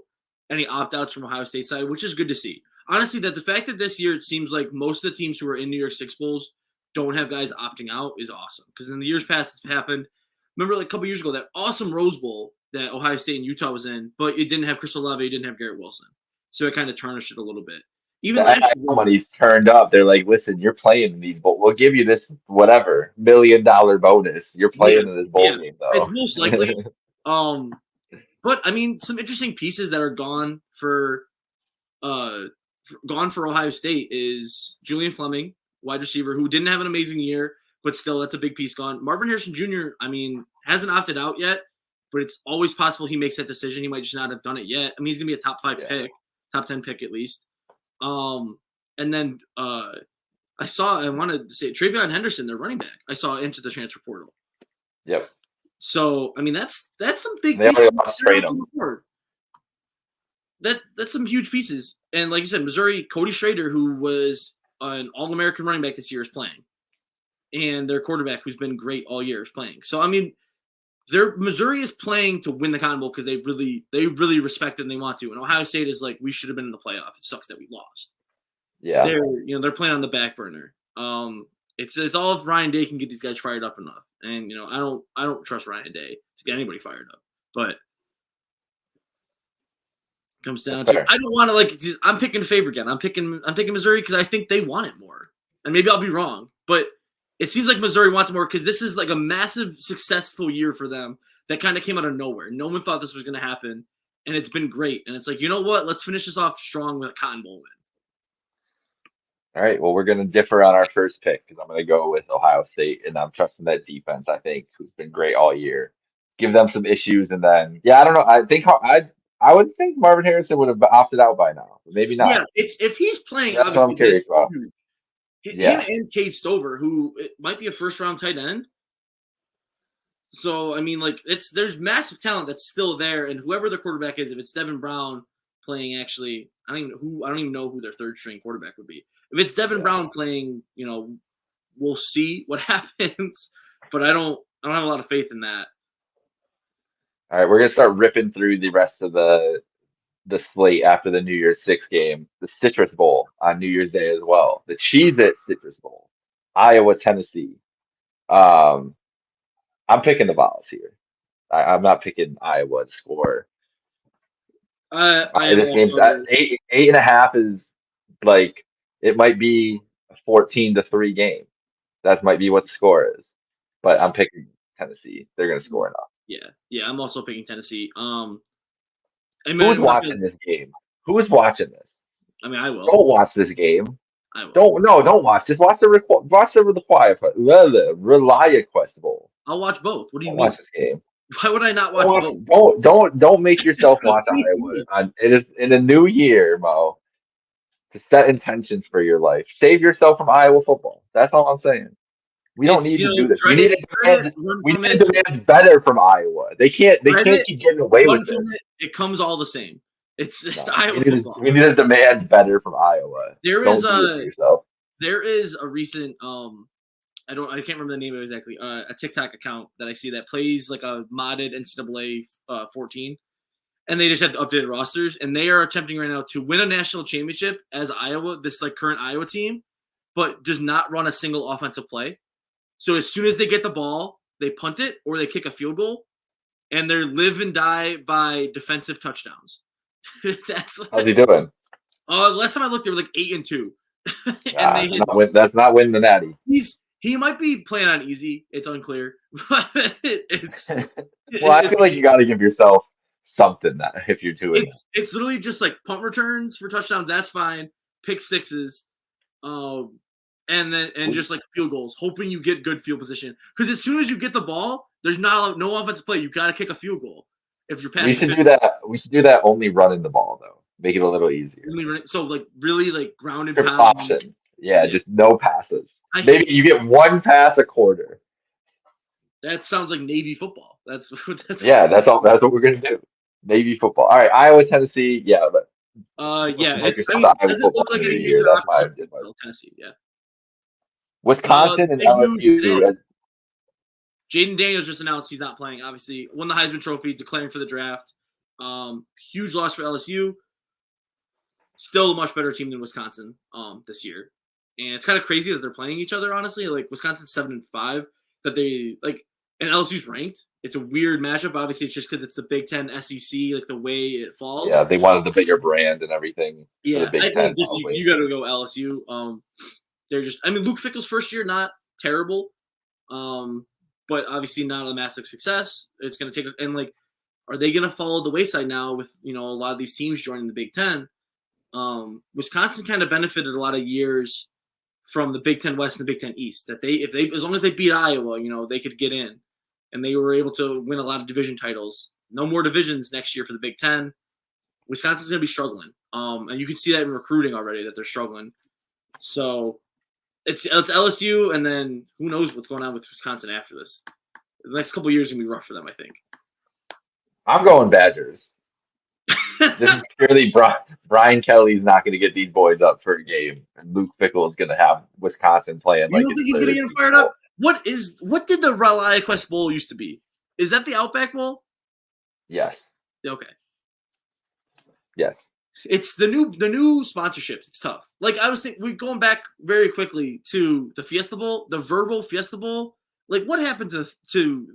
any opt-outs from Ohio State side, which is good to see. Honestly, that the fact that this year it seems like most of the teams who are in New Year's Six Bowls don't have guys opting out is awesome. Because in the years past, it's happened. Remember, like a couple years ago, that awesome Rose Bowl that Ohio State and Utah was in, but it didn't have Chris Olave, it didn't have Garrett Wilson, so it kind of tarnished it a little bit. Even last year, somebody's turned up. They're like, "Listen, you're playing in these bowl. We'll give you this whatever $1 million bonus. You're playing in this bowl game, though." It's most likely. But I mean, some interesting pieces that are gone for Ohio State is Julian Fleming, wide receiver, who didn't have an amazing year, but still that's a big piece gone. Marvin Harrison Jr., I mean, hasn't opted out yet, but it's always possible he makes that decision. He might just not have done it yet. I mean, he's gonna be a top 5 pick, top 10 pick at least. And then I wanted to say TreVeyon Henderson, their running back, I saw into the transfer portal. Yep. So I mean that's some big pieces. That's some huge pieces. And like you said, Missouri, Cody Schrader, who was an All-American running back this year, is playing. And their quarterback, who's been great all year, is playing. So I mean, Missouri is playing to win the Cotton Bowl because they really respect it and they want to. And Ohio State is like, we should have been in the playoff. It sucks that we lost. Yeah. They're playing on the back burner. It's all if Ryan Day can get these guys fired up enough. And I don't trust Ryan Day to get anybody fired up. But it comes down to I don't want to I'm picking the favorite again. I'm picking Missouri because I think they want it more. And maybe I'll be wrong, but it seems like Missouri wants more because this is like a massive successful year for them that kind of came out of nowhere. No one thought this was going to happen, and it's been great. And it's like, you know what? Let's finish this off strong with a Cotton Bowl win. All right. Well, we're going to differ on our first pick because I'm going to go with Ohio State, and I'm trusting that defense, I think, who's been great all year. Give them some issues, and then, I don't know. I think I would think Marvin Harrison would have opted out by now, but maybe not. Yeah, if he's playing, that's what I'm curious about. Him and Cade Stover, who might be a first-round tight end. So I mean, there's massive talent that's still there, and whoever the quarterback is, if it's Devin Brown playing, actually, I don't even know who their third-string quarterback would be. If it's Devin Brown playing, we'll see what happens. But I don't have a lot of faith in that. All right, we're gonna start ripping through the rest of the slate after the New Year's Six game, the Citrus Bowl on New Year's Day as well, the Cheez-It Citrus Bowl, Iowa, Tennessee. I'm picking the Vols here. I'm not picking Iowa to score. This game's at 8.5 is like it might be a 14-3 game. That might be what the score is, but I'm picking Tennessee. They're gonna score enough. Yeah, I'm also picking Tennessee. Who's watching this game? Who's watching this? I mean, I will. Don't watch this game. I will. Don't watch. Just watch the Relia Quest Bowl. I'll watch both. What do you mean? Watch this game. Why would I not watch both? Don't make yourself watch Iowa. It is in a new year, Mo. To set intentions for your life. Save yourself from Iowa football. That's all I'm saying. We don't need to do this. We need to demand better from Iowa. They can't keep getting away with this. It comes all the same. It's Iowa football. We need to demand better from Iowa. There is a recent I can't remember the name of it exactly. A TikTok account that I see that plays like a modded NCAA 14, and they just have updated rosters, and they are attempting right now to win a national championship as Iowa, this like current Iowa team, but does not run a single offensive play. So as soon as they get the ball, they punt it or they kick a field goal, and they live and die by defensive touchdowns. That's How's he doing? last time I looked, they were like 8-2, and they That's not winning the Natty. he might be playing on easy. It's unclear, but it's Well, I feel like you got to give yourself something that if you're doing it's literally just like punt returns for touchdowns. That's fine. Pick sixes, and just like field goals, hoping you get good field position. Because as soon as you get the ball, there's no offensive play. You got to kick a field goal if you're passing. We should do that. We should do that. Only running the ball though. Make it a little easier. So like really like ground and Triple pound. option. Yeah, just no passes. I Maybe you get one pass a quarter. That sounds like Navy football. That's Yeah, that's all. That's what we're gonna do. Navy football. All right, Iowa, Tennessee. Yeah, but yeah, Microsoft I mean, Iowa doesn't football look like year to any year. major That's my opposition. Tennessee, yeah. Wisconsin and big news LSU. today. Jaden Daniels just announced he's not playing. Obviously, won the Heisman Trophy, declaring for the draft. Huge loss for LSU. Still a much better team than Wisconsin this year, and it's kind of crazy that they're playing each other. Honestly, like Wisconsin's 7-5, that they like, and LSU's ranked. It's a weird matchup. Obviously, it's just because it's the Big Ten SEC, like the way it falls. Yeah, they wanted the bigger brand and everything. Yeah, Big I Ten, think you got to go LSU. They're just, I mean, Luke Fickell's first year not terrible, but obviously not a massive success. It's going to take, and like, are they going to follow the wayside now with a lot of these teams joining the Big Ten? Wisconsin kind of benefited a lot of years from the Big Ten West and the Big Ten East. That as long as they beat Iowa, they could get in, and they were able to win a lot of division titles. No more divisions next year for the Big Ten. Wisconsin's going to be struggling, and you can see that in recruiting already that they're struggling. So it's LSU, and then who knows what's going on with Wisconsin after this. The next couple of years are going to be rough for them, I think. I'm going Badgers. This is purely Brian Kelly's not going to get these boys up for a game, and Luke Fickell is going to have Wisconsin playing. You don't think he's going to get them fired up? What did the ReliaQuest Bowl used to be? Is that the Outback Bowl? Yes. Okay. Yes. It's the new sponsorships. It's tough. Like I was thinking, we're going back very quickly to the Fiesta Bowl, the Verbal Fiesta Bowl. Like what happened to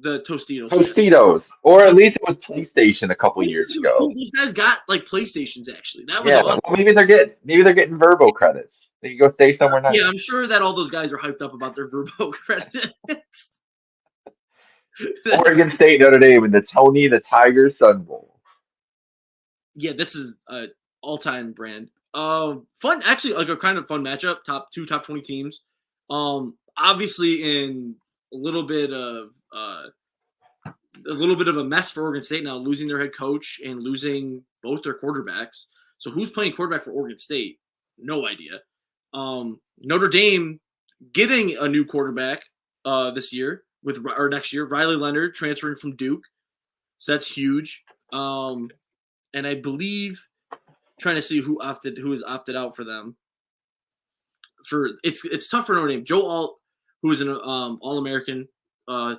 the Tostitos? Tostitos, or at least it was PlayStation a couple years ago. These guys got like PlayStations actually. That was awesome. Well, maybe they're getting Verbo credits. They can go stay somewhere nice. Yeah, I'm sure that all those guys are hyped up about their Verbo credits. Oregon State, Notre Dame, and the Tony the Tiger Sun Bowl. Yeah, this is an all-time brand. Fun, actually, like a kind of fun matchup. Top 20 teams. Obviously, in a little bit of a mess for Oregon State now, losing their head coach and losing both their quarterbacks. So who's playing quarterback for Oregon State? No idea. Notre Dame getting a new quarterback this year or next year. Riley Leonard transferring from Duke, so that's huge. And I believe trying to see who has opted out for them. It's tough for Notre Dame. Joe Alt, who is an All-American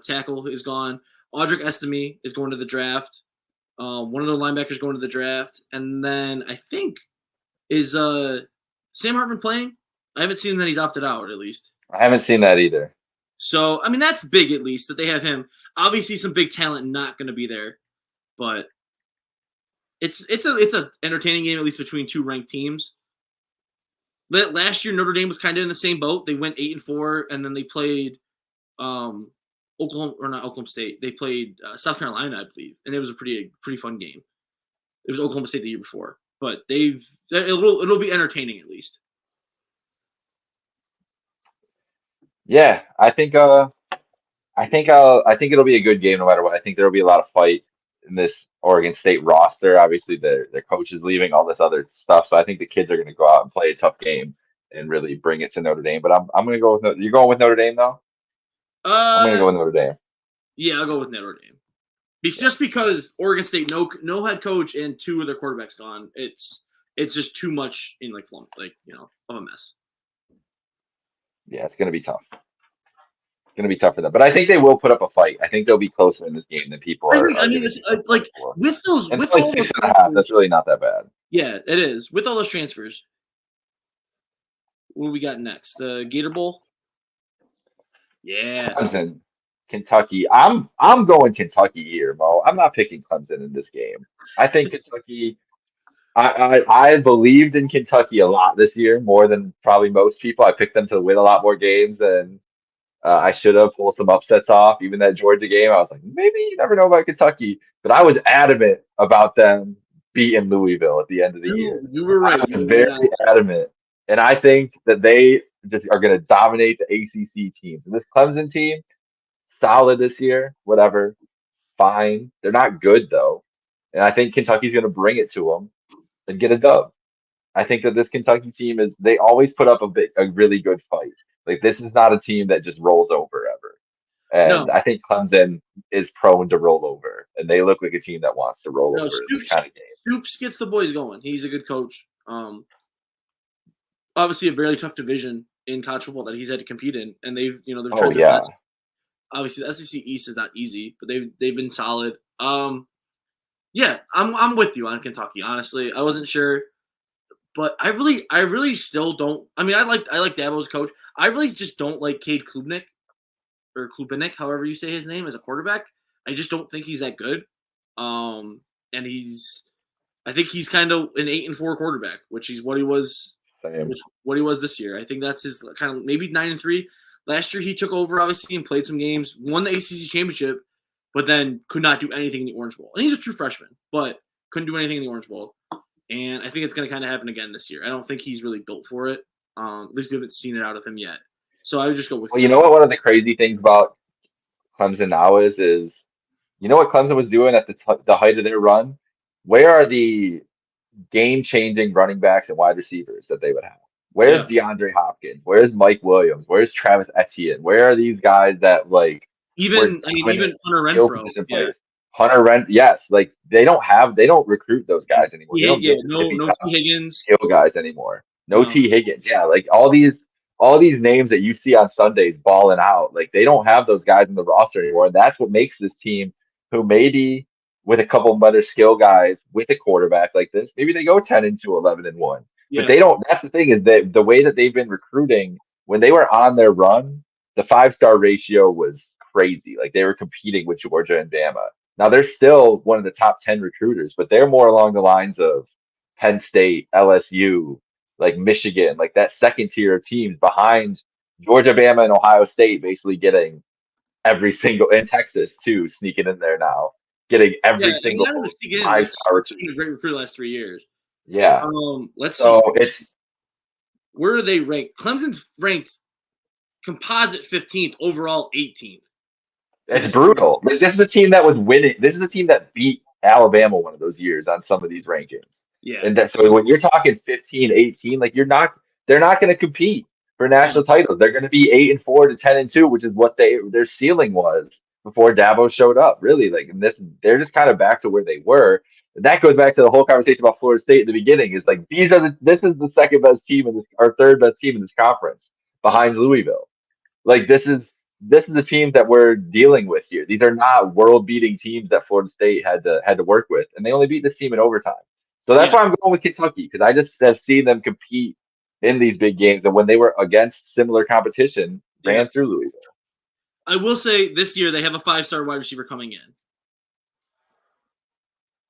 tackle, is gone. Audric Estime is going to the draft. One of the linebackers going to the draft. And then I think is Sam Hartman playing? I haven't seen that he's opted out, at least. I haven't seen that either. So, I mean, that's big, at least, that they have him. Obviously, some big talent not going to be there. But it's a entertaining game, at least between two ranked teams. Last year, Notre Dame was kind of in the same boat. They went 8-4, and then they played Oklahoma State. They played South Carolina, I believe, and it was a pretty fun game. It was Oklahoma State the year before, but it'll be entertaining at least. Yeah, I think it'll be a good game no matter what. I think there'll be a lot of fight in this Oregon State roster. Obviously, their coach is leaving, all this other stuff. So I think the kids are going to go out and play a tough game and really bring it to Notre Dame. But I'm going to go with you're going with Notre Dame though. I'm going to go with Notre Dame. Yeah, I'll go with Notre Dame. Just because Oregon State no head coach and two of their quarterbacks gone, it's just too much in of a mess. Yeah, it's going to be tough. going to be tough for them. But I think they will put up a fight. I think they'll be closer in this game than people I are, think. are I mean, giving it's them like credit for. with those, And with it's only all those 6.5. transfers. That's really not that bad. Yeah, it is. With all those transfers, what do we got next? The Gator Bowl. Yeah. Clemson, Kentucky. I'm going Kentucky here, Mo. I'm not picking Clemson in this game. I think Kentucky. I believed in Kentucky a lot this year, more than probably most people. I picked them to win a lot more games than I should have. Pulled some upsets off. Even that Georgia game, I was like, maybe you never know about Kentucky. But I was adamant about them beating Louisville at the end of the year. You were right. I was very adamant, and I think that they just are going to dominate the ACC teams. And this Clemson team, solid this year. Whatever, fine. They're not good though, and I think Kentucky's going to bring it to them and get a dub. I think that this Kentucky team they always put up a really good fight. Like this is not a team that just rolls over ever. And No. I think Clemson is prone to roll over, and they look like a team that wants to roll over in this kind of game. Stoops gets the boys going. He's a good coach. Obviously a very tough division in college football that he's had to compete in, and they've tried their best. Obviously, the SEC East is not easy, but they've been solid. Yeah, I'm with you on Kentucky. Honestly, I wasn't sure, but I really still don't. I mean, I like Dabo's coach. I really just don't like Cade Klubnik, or Klubnik, however you say his name, as a quarterback. I just don't think he's that good. And I think he's kind of an 8-4 quarterback, which is what he was. What he was this year. I think that's his kind of maybe 9-3. Last year he took over obviously and played some games, won the ACC championship, but then could not do anything in the Orange Bowl. And he's a true freshman, but couldn't do anything in the Orange Bowl. And I think it's going to kind of happen again this year. I don't think he's really built for it. At least we haven't seen it out of him yet. So I would just go with. Well, you know what? One of the crazy things about Clemson now is you know what Clemson was doing at the height of their run? Where are the game-changing running backs and wide receivers that they would have? Where's DeAndre Hopkins? Where's Mike Williams? Where's Travis Etienne? Where are these guys that even Hunter Renfrow? Yeah. Hunter Renfrow, yes, like they don't recruit those guys anymore. No T. Higgins guys anymore. No T. Higgins. Yeah, like all these names that you see on Sundays balling out, like they don't have those guys in the roster anymore. And that's what makes this team, who maybe with a couple of other skill guys with a quarterback like this, maybe they go 10-2, 11-1. But they don't. That's the thing, is that the way that they've been recruiting, when they were on their run, the 5-star ratio was crazy. Like they were competing with Georgia and Bama. Now they're still one of the top 10 recruiters, but they're more along the lines of Penn State, LSU, like Michigan, like that second tier of teams behind Georgia, Bama, and Ohio State, basically getting every single, in Texas too, sneaking in there now, getting every single 5-star recruit. A great recruit the last 3 years. Yeah. Let's see. It's where are they ranked? Clemson's ranked composite 15th, overall 18th. It's brutal. Like, this is a team that was winning. This is a team that beat Alabama one of those years on some of these rankings. Yeah. And so when you're talking 15, 18, like they're not going to compete for national titles. They're going to be 8-4 to 10-2, which is what their ceiling was before Dabo showed up. Really, like they're just kind of back to where they were. And that goes back to the whole conversation about Florida State in the beginning. Is like this is the second best team in this, or third best team in this conference behind Louisville. Like this is the team that we're dealing with here. These are not world-beating teams that Florida State had to work with, and they only beat this team in overtime. So that's why I'm going with Kentucky, because I just have seen them compete in these big games, and when they were against similar competition, ran through Louisville. I will say this year they have a 5-star wide receiver coming in.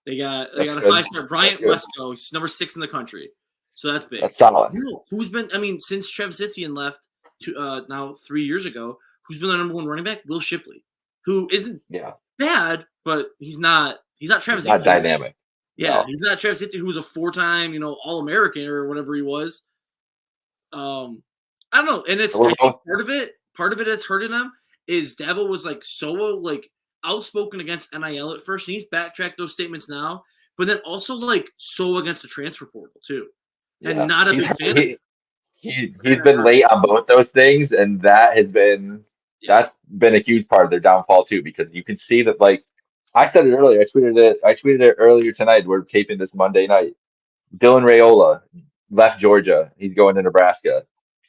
They got a 5-star Bryant Wesco. He's number 6 in the country, so that's big. That's solid. Who's been? I mean, since Travis Etienne left now 3 years ago, who's been the number 1 running back? Will Shipley, who isn't bad, but he's not Travis Etienne. Not dynamic. Yeah, no. He's not Travis Etienne, who was a 4-time, All-American or whatever he was. I don't know, and it's part of it that's hurting them is Dabo was so outspoken against NIL at first, and he's backtracked those statements now, but then also so against the transfer portal too, and not a big fan of it. He's been late on both those things, and that's been a huge part of their downfall too, because you can see that, like I said it earlier, I tweeted it earlier tonight. We're taping this Monday night. Dylan Raiola left Georgia. He's going to Nebraska.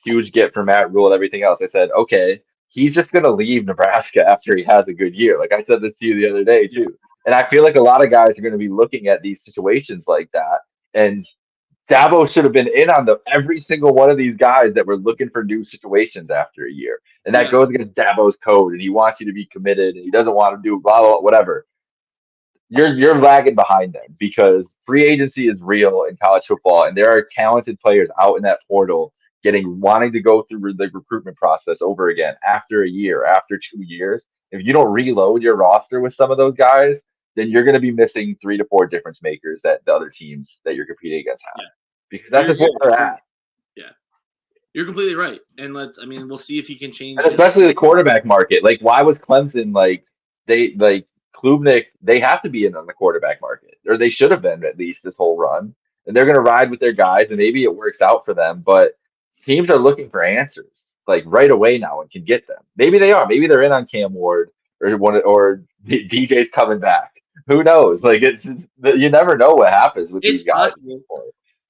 Huge get for Matt Rule and everything else. I said, okay, he's just going to leave Nebraska after he has a good year. Like I said this to you the other day Yeah. too. And I feel like a lot of guys are going to be looking at these situations like that. And Dabo should have been in on every single one of these guys that were looking for new situations after a year. And that Yeah. goes against Dabo's code. And he wants you to be committed and he doesn't want to do blah, blah, whatever. You're lagging behind them because free agency is real in college football, and there are talented players out in that portal wanting to go through the recruitment process over again after a year, after 2 years. If you don't reload your roster with some of those guys, then you're going to be missing 3 to 4 difference makers that the other teams that you're competing against have. Yeah. Because that's just what we're at. Yeah. You're completely right. And we'll see if he can change. And especially the quarterback market. Like, why was Clemson Klubnik, they have to be in on the quarterback market, or they should have been at least this whole run. And they're going to ride with their guys, and maybe it works out for them. But teams are looking for answers like right away now and can get them. Maybe they are. Maybe they're in on Cam Ward or DJ's coming back. Who knows? Like you never know what happens with these guys. Possible.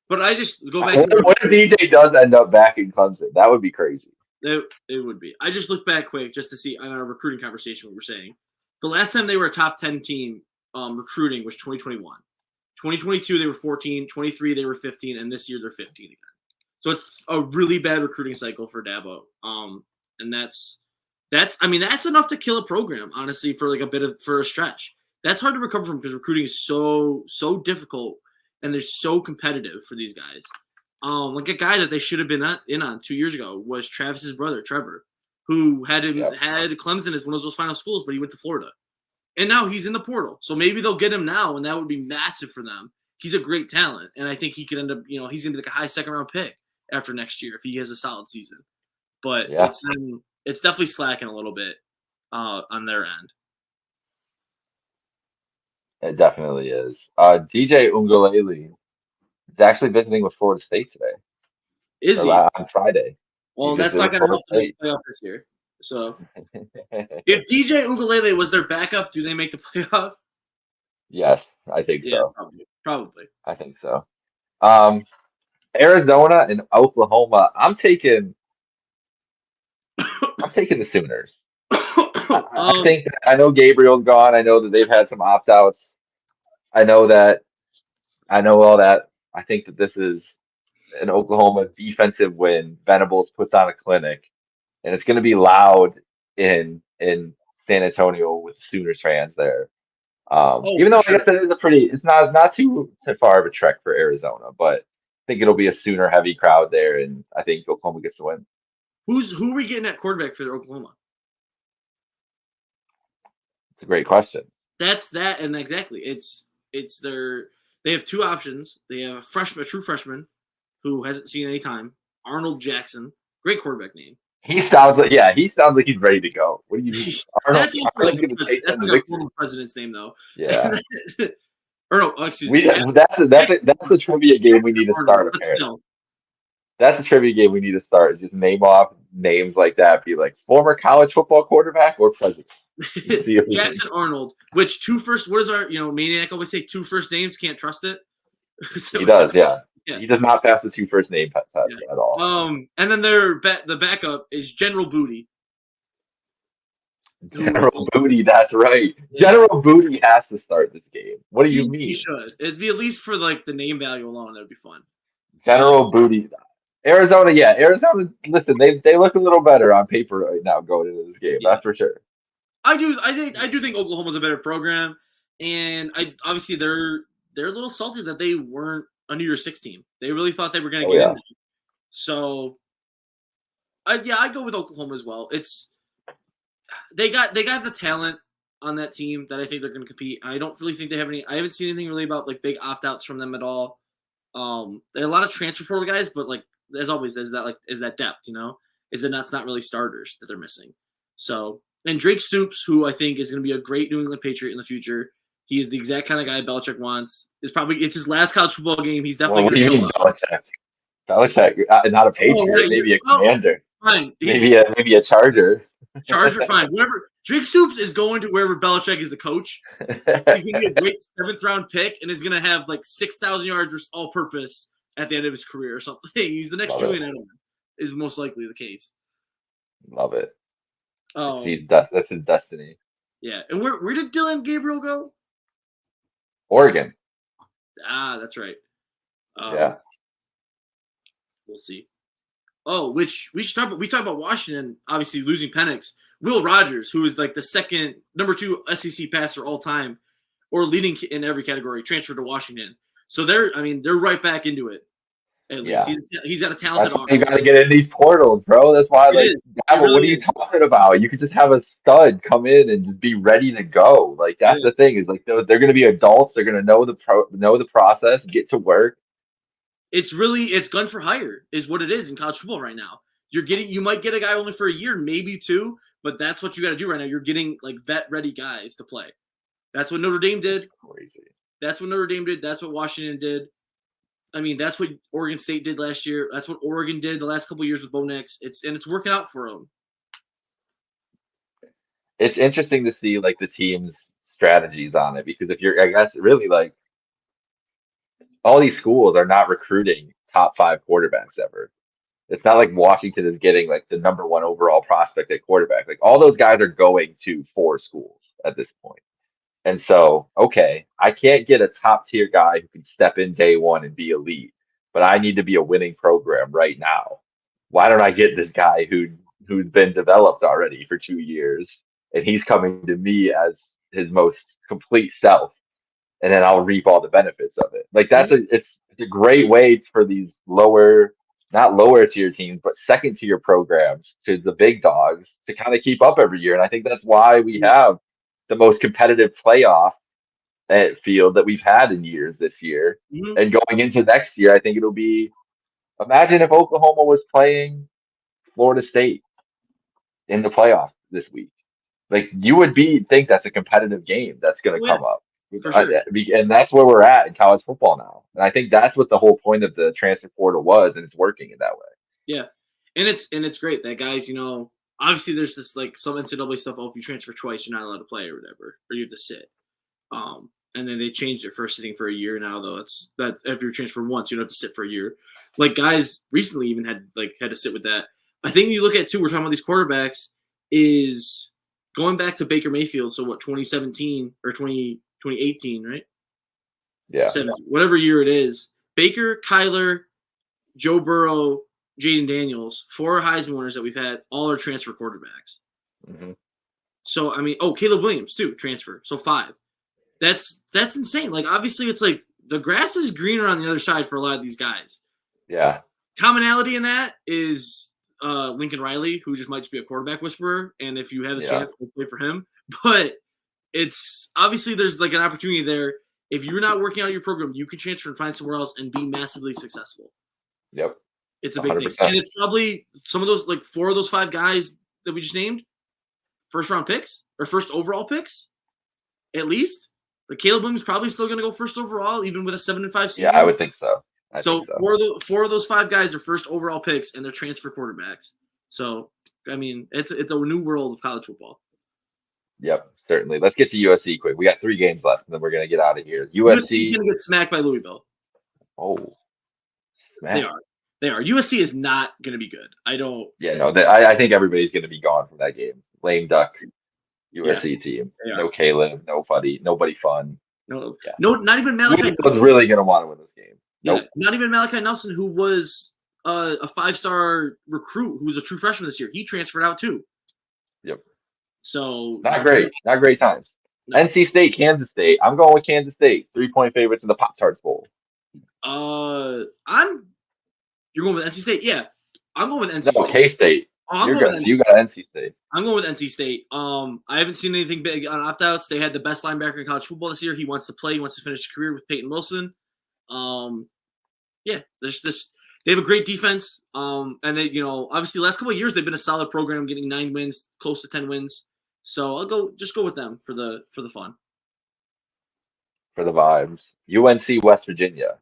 But I just go back. What if DJ does end up back in Clemson? That would be crazy. It would be. I just looked back quick just to see on our recruiting conversation what we're saying. The last time they were a top 10 team recruiting was 2021. 2022, they were 14. 23, they were 15. And this year, they're 15 again. So it's a really bad recruiting cycle for Dabo. And that's enough to kill a program, honestly, for for a stretch. That's hard to recover from because recruiting is so difficult and they're so competitive for these guys. Like a guy that they should have been in on 2 years ago was Travis's brother, Trevor, who had Clemson as one of those final schools, but he went to Florida. And now he's in the portal. So maybe they'll get him now, and that would be massive for them. He's a great talent, and I think he could end up, he's going to be like a high second-round pick after next year if he has a solid season. But it's definitely slacking a little bit on their end. It definitely is. DJ Uiagalelei is actually visiting with Florida State today. Is he? On Friday. Well, that's not going to help them playoff this year. So, if DJ Uiagalelei was their backup, do they make the playoff? Yes, I think so. Probably. I think so. Arizona and Oklahoma. I'm taking the Sooners. I know Gabriel's gone. I know that they've had some opt-outs. I know all that. I think that this is an Oklahoma defensive win. Venables puts on a clinic, and it's going to be loud in San Antonio with Sooners fans there. Even though I guess it's not too far of a trek for Arizona, but I think it'll be a Sooner heavy crowd there, and I think Oklahoma gets the win. Who are we getting at quarterback for Oklahoma? It's a great question. That's that, and exactly, they have two options. They have a true freshman who hasn't seen any time, Arnold Jackson, great quarterback name. He sounds like he's ready to go. What do you mean? That's the former president's name, though. Yeah. Or no, excuse me. That's a trivia game we need to start. That's a trivia game we need to start. Is just name off names like that. Be like former college football quarterback or president. Jackson Arnold, which what does our maniac always say? 2 first names, can't trust it. He does, yeah. He does not pass the 2 first name test at all. And then the backup is General Booty. General Booty, that's right. Yeah. General Booty has to start this game. What do you mean? He should. It'd be at least for the name value alone. That'd be fun. General Booty. Arizona, yeah. Arizona, listen, they look a little better on paper right now going into this game. That's for sure. I do think Oklahoma's a better program, and obviously they're a little salty that they weren't a New Year's Six team. They really thought they were going to get in there. So, I'd go with Oklahoma as well. They got the talent on that team that I think they're going to compete. I don't really think they have any. I haven't seen anything really about big opt-outs from them at all. There are a lot of transfer portal guys, but as always, is that depth, is that that's not really starters that they're missing. So, and Drake Stoops, who I think is going to be a great New England Patriot in the future. He is the exact kind of guy Belichick wants. It's his last college football game. He's definitely going to show up. Belichick, not a Patriot, maybe a Commander. Fine. Maybe a Charger. Charger, fine. Whatever. Drake Stoops is going to wherever Belichick is the coach. He's going to be a great 7th-round pick and is going to have 6,000 yards all-purpose at the end of his career or something. He's the next Julian Edelman, is most likely the case. Love it. That's his destiny. Yeah. And where did Dylan Gabriel go? Oregon. That's right. Yeah. We'll see. Oh, which we talked about Washington, obviously losing Penix. Will Rogers, who is like the second number 2 SEC passer all time, or leading in every category, transferred to Washington. So they're right back into it. At least he's got a talented That's arm. why you got to get in these portals, bro. That's why, like, what are you talking about? You could just have a stud come in and just be ready to go. Like, that's the thing is, like, they're going to be adults. They're going to know the process, get to work. It's gun for hire is what it is in college football right now. You might get a guy only for a year, maybe 2, but that's what you got to do right now. You're getting like vet ready guys to play. That's what Notre Dame did. Crazy. That's what Notre Dame did. That's what Washington did. I mean, that's what Oregon State did last year. That's what Oregon did the last couple of years with Bo Nix. It's working out for them. It's interesting to see like the team's strategies on it because I guess really like all these schools are not recruiting top 5 quarterbacks ever. It's not like Washington is getting like the number 1 overall prospect at quarterback. Like all those guys are going to 4 schools at this point. And so, okay, I can't get a top tier guy who can step in day 1 and be elite, but I need to be a winning program right now. Why don't I get this guy who's been developed already for 2 years and he's coming to me as his most complete self, and then I'll reap all the benefits of it. Like it's a great way for these not lower tier teams, but second tier programs to the big dogs to kind of keep up every year. And I think that's why we have the most competitive playoff field that we've had in years this year. Mm-hmm. And going into next year, I think it'll be, imagine if Oklahoma was playing Florida State in the playoff this week. Like you would think that's a competitive game that's going to come up. For sure. And that's where we're at in college football now. And I think that's what the whole point of the transfer portal was, and it's working in that way. Yeah. And it's great that guys, obviously there's this like some NCAA stuff. Oh, if you transfer twice, you're not allowed to play or whatever, or you have to sit. And then they changed it for sitting for a year now, though. It's that if you're transferred once, you don't have to sit for a year. Like guys recently even had to sit with that. I think you look at too, we're talking about these quarterbacks, is going back to Baker Mayfield. So what, 2017 or 2018, right? Yeah. 17, whatever year it is. Baker, Kyler, Joe Burrow, Jaden Daniels, 4 Heisman winners that we've had, all are transfer quarterbacks. Mm-hmm. So, I mean, Caleb Williams, too, transfer. So 5. That's insane. Like, obviously, it's like the grass is greener on the other side for a lot of these guys. Yeah. Commonality in that is Lincoln Riley, who just might just be a quarterback whisperer. And if you have a chance, to play for him. But it's obviously there's like an opportunity there. If you're not working out your program, you can transfer and find somewhere else and be massively successful. Yep. It's a big 100%. thing. And it's probably some of those, like 4 of those 5 guys that we just named, first round picks or first overall picks, at least. Like Caleb Williams probably still going to go first overall, even with a 7-5 season. Yeah, I would think so. So 4 of those 5 guys are first overall picks, and they're transfer quarterbacks. So, I mean, it's a new world of college football. Yep, certainly. Let's get to USC quick. We got 3 games left, and then we're going to get out of here. USC is going to get smacked by Louisville. Oh, smack. They are. USC is not going to be good. Yeah, no. I think everybody's going to be gone from that game. Lame duck USC team. No Caleb. Nobody fun. No, not even Malachi. Louisville's really going to want to win this game. Nope. Yeah, not even Malachi Nelson, who was a 5-star recruit, who was a true freshman this year. He transferred out too. Yep. So not great times. No. NC State, Kansas State. I'm going with Kansas State. 3-point favorites in the Pop-Tarts Bowl. You're going with NC State? Yeah. I'm going with NC State. No, K-State. I'm going with you got NC State. I'm going with NC State. I haven't seen anything big on opt-outs. They had the best linebacker in college football this year. He wants to play. He wants to finish his career with Peyton Wilson. Yeah, they have a great defense. And they, obviously the last couple of years they've been a solid program, getting 9 wins, close to 10 wins. So I'll go with them for the fun. For the vibes. UNC West Virginia.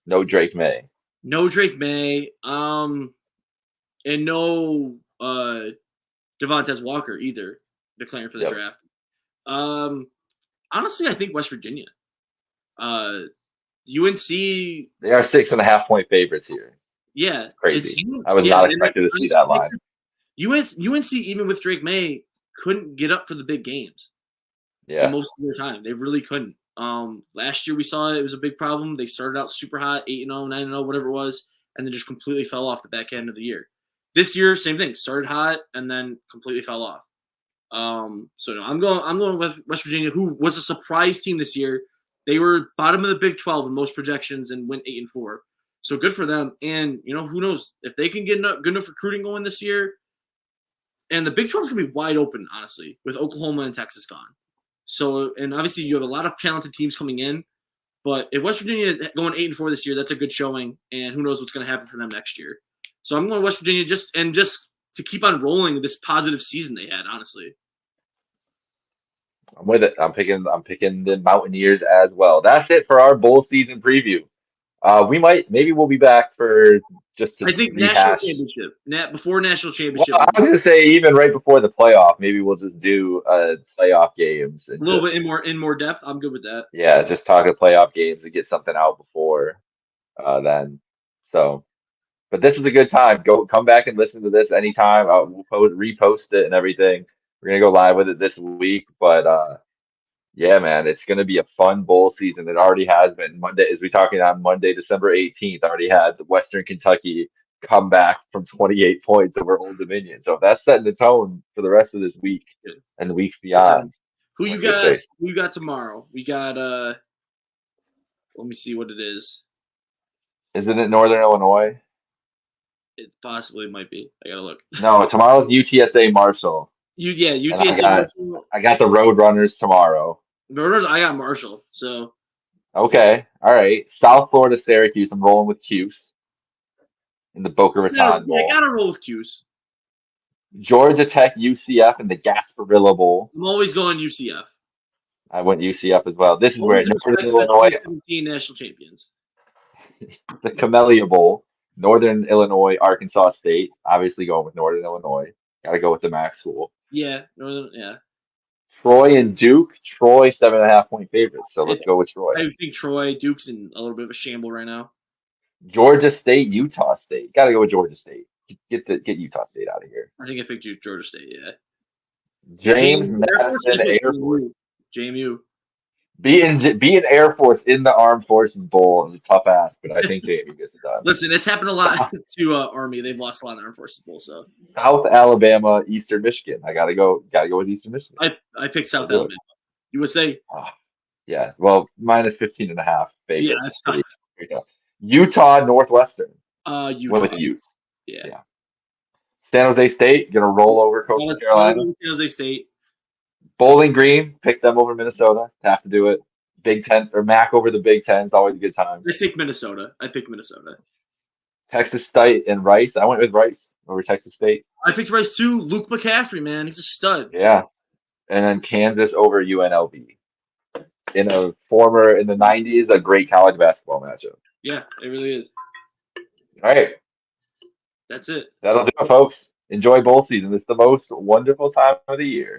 No Drake May. No Drake May. And no Devontae Walker either, declaring for the draft. Honestly, I think West Virginia. UNC. They are 6.5-point favorites here. Yeah, crazy. I was not expecting to see that line. UNC, even with Drake May, couldn't get up for the big games. Yeah. Most of their time. They really couldn't. Last year we saw it was a big problem. They started out super hot, 8-0, 9-0, whatever it was, and then just completely fell off the back end of the year. This year, same thing. Started hot and then completely fell off. So no, I'm going with West Virginia, who was a surprise team this year. They were bottom of the Big 12 in most projections and went 8-4. So good for them. And who knows if they can get good enough recruiting going this year. And the Big 12 is going to be wide open, honestly, with Oklahoma and Texas gone. So, and obviously you have a lot of talented teams coming in, but if West Virginia going 8-4 this year, that's a good showing, and who knows what's going to happen for them next year. So I'm going West Virginia just to keep on rolling this positive season they had, honestly. I'm with it. I'm picking the Mountaineers as well. That's it for our bowl season preview. Maybe we'll be back for just to I think rehash. national championship. Before national championship. Well, I was gonna say even right before the playoff, maybe we'll just do playoff games. A little bit in more depth. I'm good with that. Yeah, just talk of playoff games and get something out before then. So, but this was a good time. Come back and listen to this anytime. We'll repost it and everything. We're gonna go live with it this week, but yeah, man, it's gonna be a fun bowl season. It already has been. Monday, as we talking on Monday, December 18th, already had the Western Kentucky come back from 28 points over Old Dominion. So if that's setting the tone for the rest of this week and the weeks beyond. Who you got? Who you got tomorrow? We got let me see what it is. Isn't it Northern Illinois? It possibly might be. I gotta look. No, tomorrow's UTSA Marshall. UTSA Marshall. I got the Roadrunners tomorrow. Roadrunners, I got Marshall. So okay, all right. South Florida Syracuse. I'm rolling with Cuse in the Boca Raton Bowl. I gotta roll with Cuse. Georgia Tech UCF in the Gasparilla Bowl. I'm always going UCF. I went UCF as well. This is where Northern Illinois 2017 national champions. The Camellia Bowl. Northern Illinois, Arkansas State. Obviously going with Northern Illinois. Got to go with the MAC school. Yeah, Northern. Yeah. Troy and Duke. Troy 7.5 point favorites. So let's go with Troy. I think Troy. Duke's in a little bit of a shamble right now. Georgia State, Utah State. Got to go with Georgia State. Get Utah State out of here. I think I picked Georgia State. Yeah. James Madison Air Force. JMU. Being Air Force in the Armed Forces Bowl is a tough ask, but I think JMU gets it done. Listen, it's happened a lot to Army. They've lost a lot in the Armed Forces Bowl. So South Alabama, Eastern Michigan. I gotta go with Eastern Michigan. I picked South Alabama. USA. Yeah. Well, minus 15.5. Yeah, that's tough. Utah, Northwestern. Utah. With the Utes. Yeah. San Jose State gonna roll over Coastal Carolina. San Jose State. Bowling Green, pick them over Minnesota. Have to do it. Big Ten or MAC over the Big Ten is always a good time. I pick Minnesota. Texas State and Rice. I went with Rice over Texas State. I picked Rice too. Luke McCaffrey, man, he's a stud. Yeah, and then Kansas over UNLV. In the 90s, a great college basketball matchup. Yeah, it really is. All right. That's it. That'll do it, folks. Enjoy bowl season. It's the most wonderful time of the year.